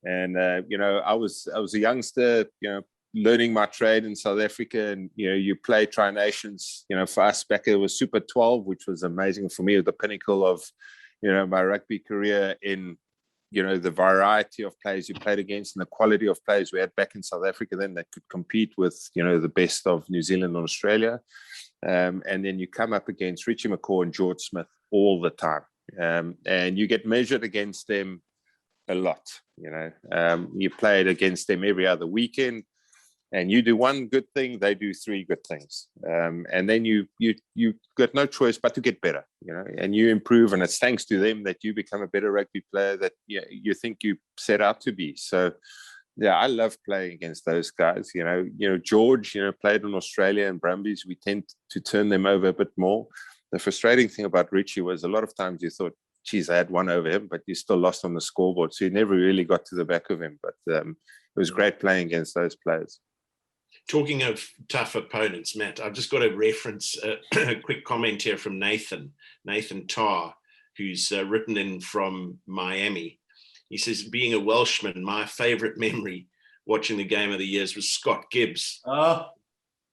And, I was a youngster, learning my trade in South Africa, and, you play Tri-Nations, for us back, it was Super 12, which was amazing for me, the pinnacle of, my rugby career in, the variety of players you played against and the quality of players we had back in South Africa then that could compete with, the best of New Zealand and Australia. And then you come up against Richie McCaw and George Smith all the time. And you get measured against them a lot, you played against them every other weekend, and you do one good thing, they do 3 good things, and then you got no choice but to get better, and you improve, and it's thanks to them that you become a better rugby player that you think you set out to be. So yeah, I love playing against those guys. George, played in Australia and Brumbies. We tend to turn them over a bit more. The frustrating thing about Richie was a lot of times you thought, geez, I had one over him, but you still lost on the scoreboard. So you never really got to the back of him. But it was great playing against those players. Talking of tough opponents, Matt, I've just got to reference a quick comment here from Nathan Tarr, who's written in from Miami. He says, being a Welshman, my favourite memory watching the Game of the Years was Scott Gibbs. Oh.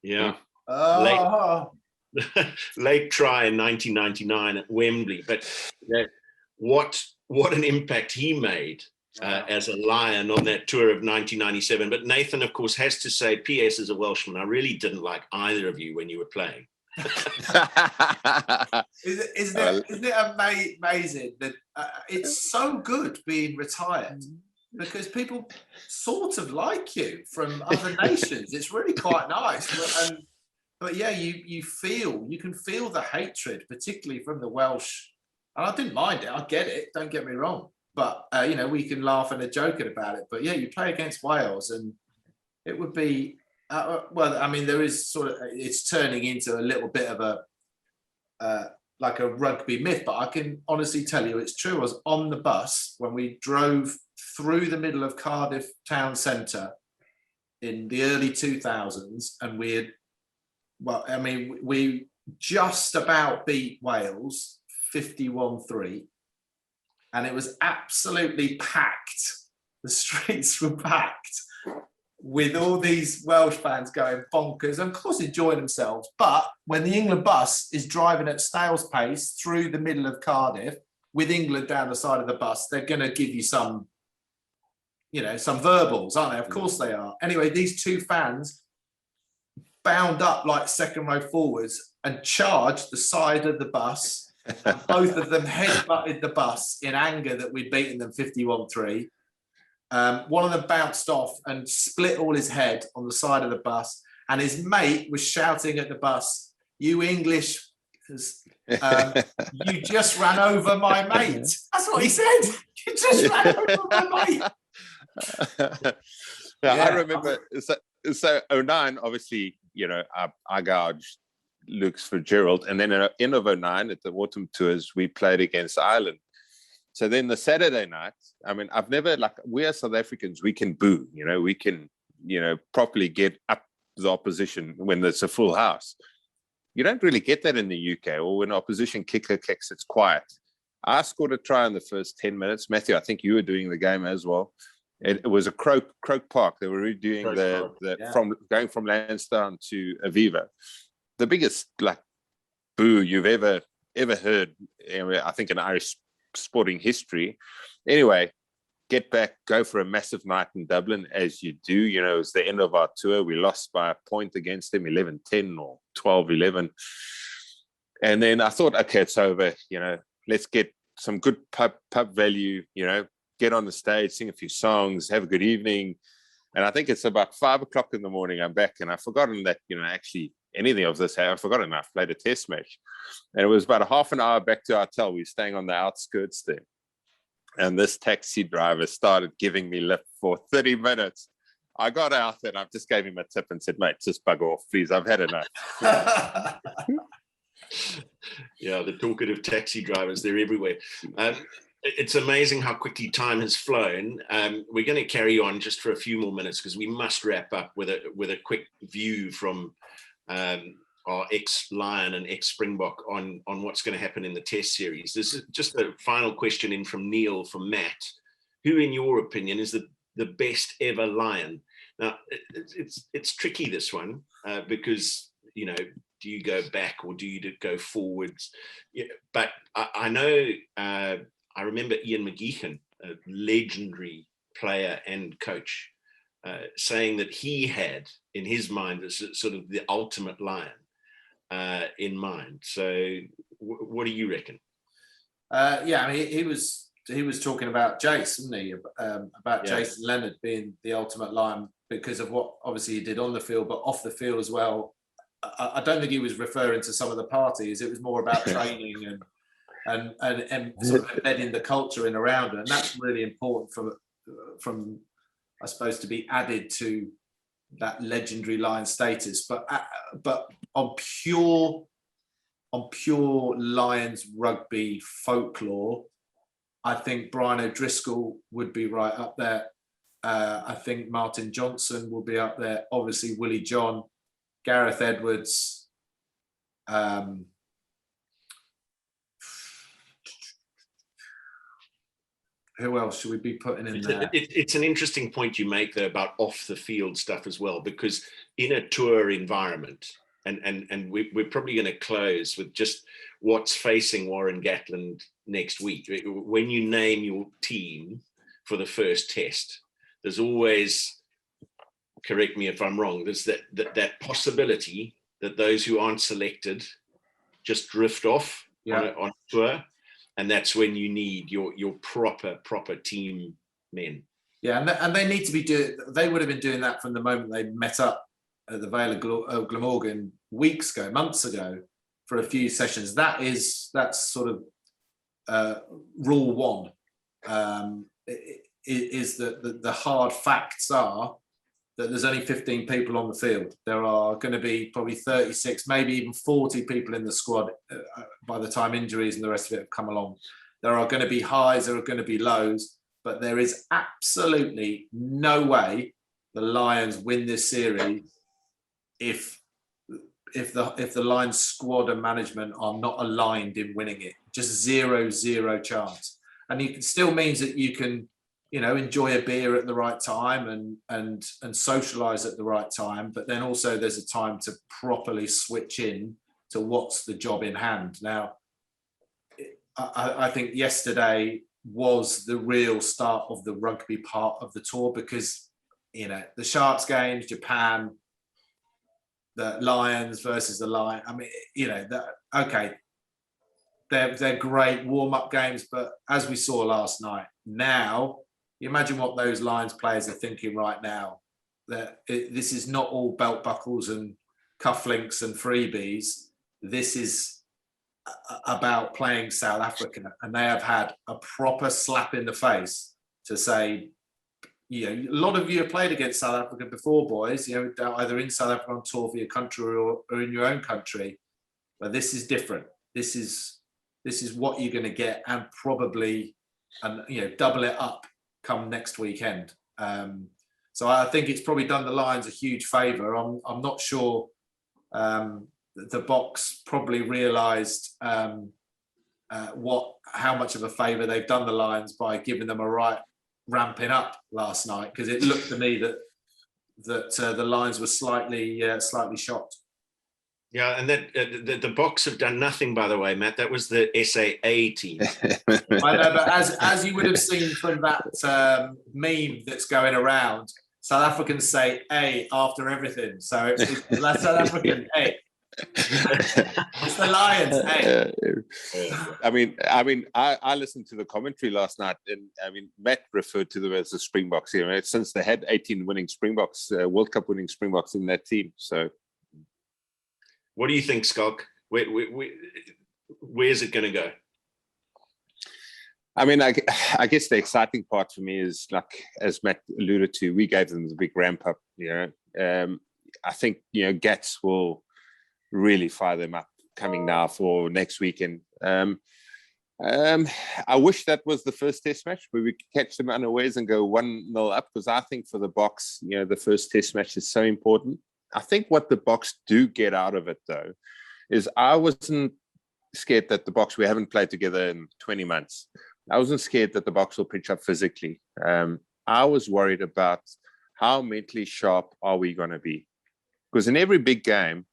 Yeah. Oh. Late try in 1999 at Wembley. But what an impact he made as a Lion on that tour of 1997. But Nathan, of course, has to say, P.S. as a Welshman, I really didn't like either of you when you were playing. Isn't it amazing that it's so good being retired, because people sort of like you from other nations. It's really quite nice. But yeah, you can feel the hatred, particularly from the Welsh. And I didn't mind it. I get it. Don't get me wrong. But we can laugh and joke about it. But yeah, you play against Wales, and it would be. There is it's turning into a little bit of like a rugby myth, but I can honestly tell you it's true. I was on the bus when we drove through the middle of Cardiff town centre in the early 2000s, and we just about beat Wales 51-3, and it was absolutely packed. The streets were packed. with all these Welsh fans going bonkers, and of course enjoying themselves. But when the England bus is driving at snail's pace through the middle of Cardiff with England down the side of the bus, they're going to give you some, some verbals, aren't they? Of course they are. Anyway, these two fans bound up like second row forwards and charged the side of the bus. And both of them headbutted the bus in anger that we'd beaten them 51-3. One of them bounced off and split all his head on the side of the bus, and his mate was shouting at the bus, "You English, you just ran over my mate." That's what he said. You just ran over my mate. I remember. So 09, obviously, I gouged Luke Fitzgerald, and then at the end of 09 at the autumn tours, we played against Ireland. So then the Saturday night, I mean, I've never, we as South Africans, we can boo, we can, properly get up the opposition when there's a full house. You don't really get that in the UK, or when opposition kicker kicks, it's quiet. I scored a try in the first 10 minutes. Matthew, I think you were doing the game as well. It was a Croke Park. They were redoing from going from Lansdowne to Aviva. The biggest boo you've ever heard, I think, in Irish sporting history. Anyway, get back, go for a massive night in Dublin, as you do. It was the end of our tour. We lost by a point against them, 11-10 or 12-11. And then I thought, okay, it's over. Let's get some good pub value, get on the stage, sing a few songs, have a good evening. And I think it's about 5 o'clock in the morning. I'm back, and I've forgotten that, actually anything of this. I've forgotten I've played a test match. And it was about a half an hour back to our hotel. We were staying on the outskirts there. And this taxi driver started giving me lip for 30 minutes. I got out and I just gave him a tip and said, "Mate, just bugger off, please. I've had enough." Yeah, the talkative taxi drivers, they're everywhere. It's amazing how quickly time has flown. We're going to carry on just for a few more minutes because we must wrap up with a quick view from our ex-Lion and ex-Springbok on what's going to happen in the Test series. This is just a final question in from Neil, from Matt. Who, in your opinion, is the best ever Lion? Now, it's tricky, this one, because, do you go back or do you go forwards? Yeah, but I know, I remember Ian McGeechan, a legendary player and coach, saying that he had in his mind this sort of the ultimate Lion in mind. So what do you reckon? Yeah, I mean, he was talking about Jace, wasn't he? About Jason Leonard being the ultimate Lion because of what obviously he did on the field, but off the field as well. I don't think he was referring to some of the parties. It was more about training and sort of embedding the culture in around it, and that's really important from I suppose, to be added to that legendary Lion status. But on pure Lions rugby folklore, I think Brian O'Driscoll would be right up there. I think Martin Johnson will be up there. Obviously, Willie John, Gareth Edwards. Who else should we be putting in there? It's an interesting point you make there about off the field stuff as well, because in a tour environment, and we're probably going to close with just what's facing Warren Gatland next week. When you name your team for the first test, there's always, correct me if I'm wrong, there's that possibility that those who aren't selected just drift off on tour. And that's when you need your proper team men. Yeah, and they need to be doing. They would have been doing that from the moment they met up at the Vale of Glamorgan months ago, for a few sessions. That's sort of rule one. Is that the hard facts are that there's only 15 people on the field. There are going to be probably 36, maybe even 40 people in the squad by the time injuries and the rest of it have come along. There are going to be highs, there are going to be lows, but there is absolutely no way the Lions win this series if the Lions squad and management are not aligned in winning it. Just 0-0 chance. And it still means that you can enjoy a beer at the right time and socialize at the right time. But then also there's a time to properly switch in to what's the job in hand. Now, I think yesterday was the real start of the rugby part of the tour, because, the Sharks games, Japan, the Lions versus the Lions. I mean, okay, they're great warm-up games, but as we saw last night, now you imagine what those Lions players are thinking right now. That this is not all belt buckles and cufflinks and freebies. This is about playing South Africa, and they have had a proper slap in the face to say, a lot of you have played against South Africa before, boys, either in South Africa on tour for your country or in your own country, but this is different. This is what you're going to get, and probably, double it up come next weekend. So I think it's probably done the Lions a huge favour. I'm not sure the box probably realised how much of a favour they've done the Lions by giving them a right ramping up last night, because it looked to me that the Lions were slightly shocked. Yeah, and that the Box have done nothing, by the way, Matt. That was the SAA team. I know, but as you would have seen from that meme that's going around, South Africans say "A" after everything, so it's South African "A." It's the Lions. I listened to the commentary last night, and Matt referred to them as the Springboks here, since they had 18 winning Springboks, World Cup winning Springboks in that team. So, what do you think, Schalk? Where's it going to go? I guess the exciting part for me is, like, as Matt alluded to, we gave them the big ramp up. I think Gats will really fire them up coming now for next weekend. I wish that was the first test match where we could catch them unawares and go 1-0 up, because I think for the Box, the first test match is so important. I think what the Box do get out of it, though, is I wasn't scared that the Box, we haven't played together in 20 months. I wasn't scared that the Box will pitch up physically. I was worried about how mentally sharp are we going to be, because in every big game,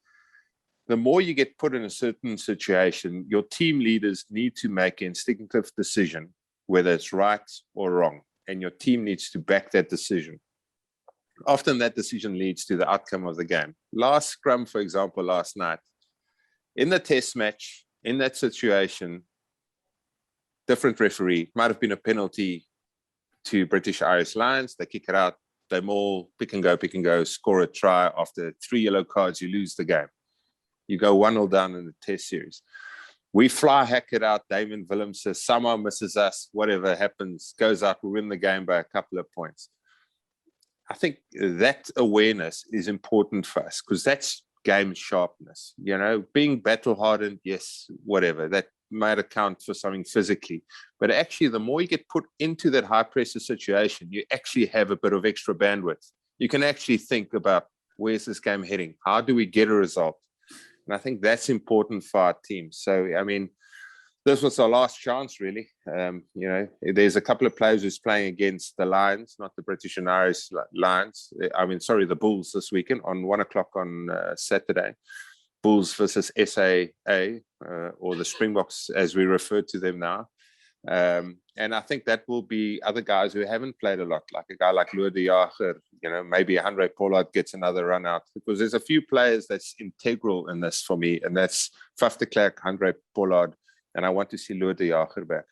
the more you get put in a certain situation, your team leaders need to make an instinctive decision, whether it's right or wrong, and your team needs to back that decision. Often that decision leads to the outcome of the game. Last scrum, for example, last night, in the test match, in that situation, different referee, might have been a penalty to British Irish Lions. They kick it out. They all pick and go, score a try. After 3 yellow cards, you lose the game. You go 1-0 down in the test series. We fly hack it out. Damien Willems somehow misses us. Whatever happens, goes out. We win the game by a couple of points. I think that awareness is important for us, because that's game sharpness. Being battle hardened, yes, whatever. That might account for something physically. But actually, the more you get put into that high pressure situation, you actually have a bit of extra bandwidth. You can actually think about, where's this game heading? How do we get a result? And I think that's important for our team. So, this was our last chance, really. There's a couple of players who's playing against the Lions, not the British and Irish Lions. The Bulls this weekend on 1:00 on Saturday. Bulls versus SAA, or the Springboks, as we refer to them now. And I think that will be other guys who haven't played a lot, like a guy like Loer de Jager, maybe Andre Pollard gets another run out, because there's a few players that's integral in this for me, and that's Faf de Klerk, Andre Pollard, and I want to see Loer de Jager back.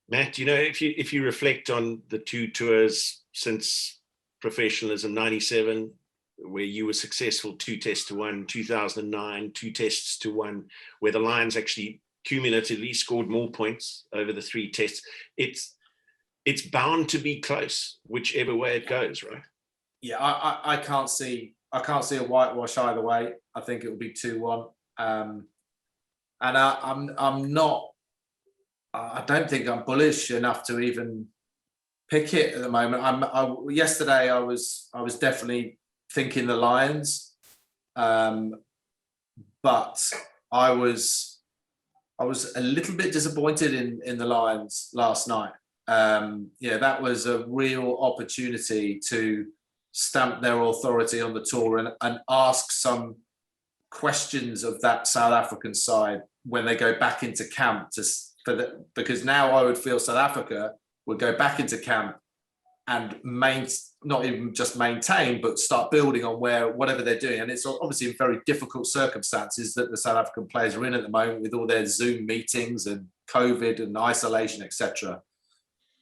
Matt, if you reflect on the two tours since professionalism, 97, where you were successful 2 tests to 1, 2009, 2 tests to 1, where the Lions actually cumulatively scored more points over the 3 tests. It's bound to be close, whichever way it goes, right? Yeah, I can't see a whitewash either way. I think it will be 2-1. And I'm not. I don't think I'm bullish enough to even pick it at the moment. Yesterday I was definitely thinking the Lions, but I was a little bit disappointed in the Lions last night. that was a real opportunity to stamp their authority on the tour and ask some questions of that South African side when they go back into camp because now I would feel South Africa would go back into camp and not even just maintain, but start building on whatever they're doing. And it's obviously in very difficult circumstances that the South African players are in at the moment with all their Zoom meetings and COVID and isolation, etc.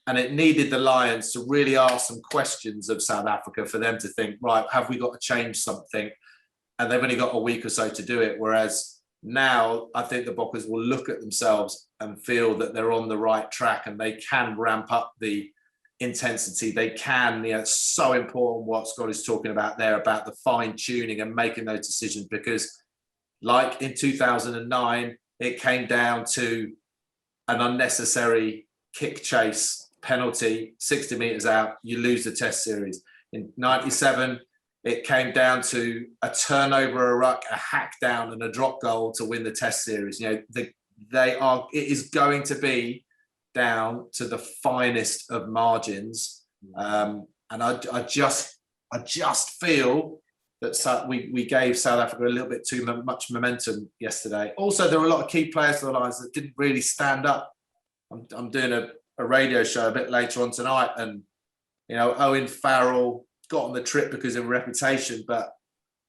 And it needed the Lions to really ask some questions of South Africa for them to think, right, have we got to change something? And they've only got a week or so to do it. Whereas now I think the Bokkers will look at themselves and feel that they're on the right track and they can ramp up the intensity. They can, it's so important what Scott is talking about there about the fine tuning and making those decisions, because like in 2009, it came down to an unnecessary kick chase penalty, 60 metres out, you lose the test series. In 97, it came down to a turnover, a ruck, a hack down and a drop goal to win the test series. It is going to be down to the finest of margins. And I just feel that we gave South Africa a little bit too much momentum yesterday. Also, there were a lot of key players for the Lions that didn't really stand up. I'm doing a radio show a bit later on tonight, and Owen Farrell got on the trip because of reputation, but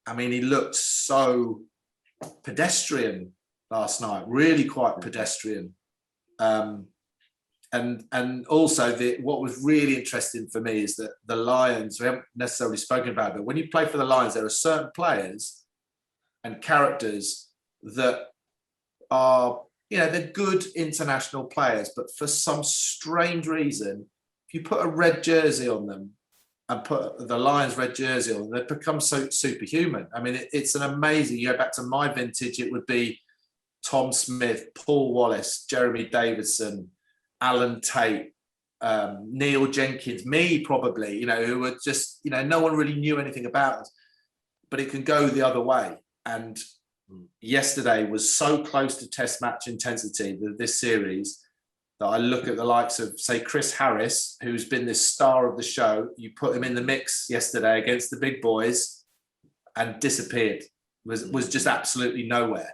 I mean he looked so pedestrian last night, really quite pedestrian. And also what was really interesting for me is that the Lions, we haven't necessarily spoken about it, but when you play for the Lions, there are certain players and characters that are, they're good international players, but for some strange reason, if you put a red jersey on them and put the Lions red jersey on them, they become so superhuman. I mean, it's an amazing, you go back to my vintage, it would be Tom Smith, Paul Wallace, Jeremy Davidson, Alan Tate, Neil Jenkins, me probably, who were just, no one really knew anything about us, but it can go the other way. And yesterday was so close to test match intensity, this series, that I look at the likes of, say, Chris Harris, who's been this star of the show. You put him in the mix yesterday against the big boys and disappeared, was just absolutely nowhere.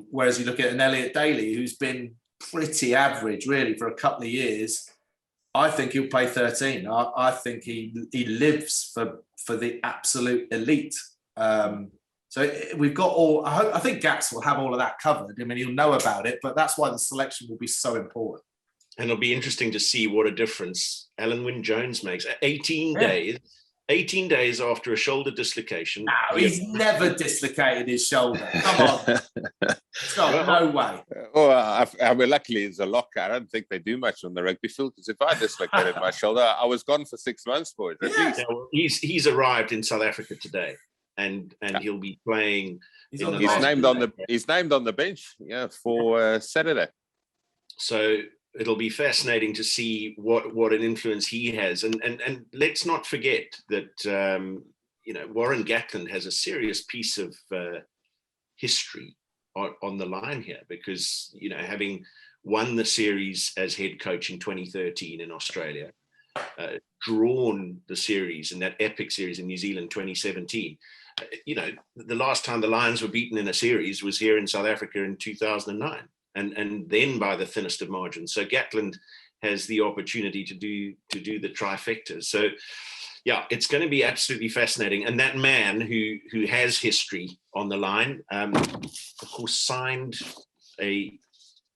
Whereas you look at an Elliot Daly, who's been pretty average really for a couple of years, I think he'll play 13. I think he lives for the absolute elite. So we've got I think Gats will have all of that covered. I mean, he'll know about it, but that's why the selection will be so important. And it'll be interesting to see what a difference Alan Wynne-Jones makes. 18 days after a shoulder dislocation. No, he's never dislocated his shoulder. Come on. Scott, no way. Well, I mean, luckily it's a locker. I don't think they do much on the rugby field, because if I dislocated my shoulder, I was gone for 6 months for it. At least. Yeah, well, he's arrived in South Africa today. And he'll be playing. He's named on the bench, for Saturday. So it'll be fascinating to see what an influence he has. And let's not forget that Warren Gatland has a serious piece of history on the line here, because having won the series as head coach in 2013 in Australia, drawn the series in that epic series in New Zealand 2017. The last time the Lions were beaten in a series was here in South Africa in 2009, and then by the thinnest of margins. So Gatland has the opportunity to do the trifecta. So yeah, it's going to be absolutely fascinating. And that man who has history on the line, of course, signed a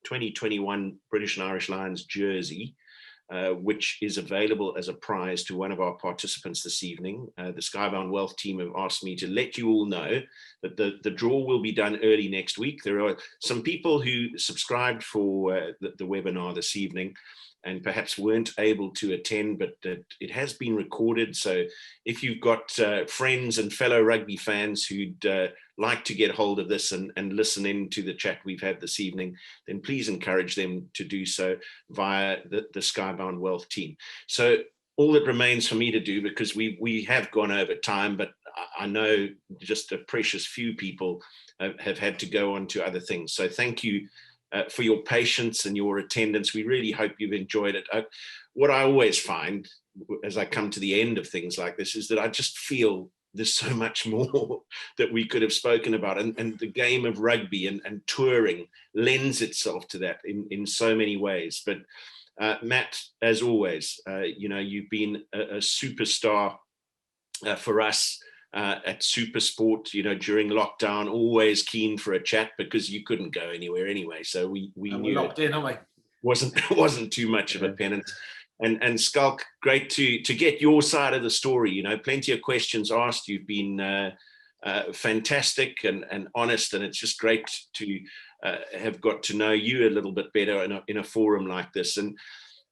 2021 British and Irish Lions jersey, which is available as a prize to one of our participants this evening. The Skybound Wealth team have asked me to let you all know that the draw will be done early next week. There are some people who subscribed for the webinar this evening and perhaps weren't able to attend, but it has been recorded. So if you've got friends and fellow rugby fans who'd like to get hold of this and listen in to the chat we've had this evening, then please encourage them to do so via the Skybound Wealth team. So all that remains for me to do, because we have gone over time, but I know just a precious few people have had to go on to other things. So thank you for your patience and your attendance. We really hope you've enjoyed it. What I always find as I come to the end of things like this is that I just feel there's so much more that we could have spoken about. And the game of rugby and touring lends itself to that in so many ways. But Matt, as always, you've been a superstar for us at Supersport, during lockdown, always keen for a chat because you couldn't go anywhere anyway. So we knew we're locked in, aren't we? Wasn't too much of a penance. And Schalk, great to get your side of the story. Plenty of questions asked. You've been fantastic and honest, and it's just great to have got to know you a little bit better in a forum like this. And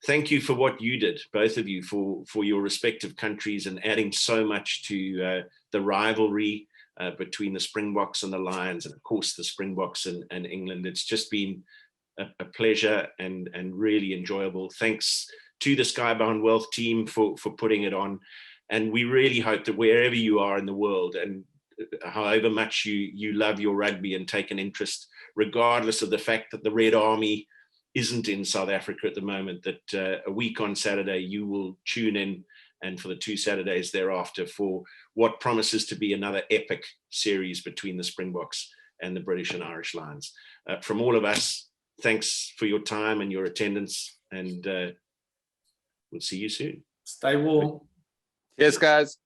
thank you for what you did, both of you, for your respective countries and adding so much to the rivalry between the Springboks and the Lions, and of course the Springboks and England. It's just been a pleasure and really enjoyable. Thanks to the Skybound Wealth team for putting it on. And we really hope that wherever you are in the world, and however much you love your rugby and take an interest, regardless of the fact that the Red Army isn't in South Africa at the moment, that a week on Saturday you will tune in, and for the 2 Saturdays thereafter, for what promises to be another epic series between the Springboks and the British and Irish Lions. From all of us, thanks for your time and your attendance, and we'll see you soon. Stay warm. Cheers, guys.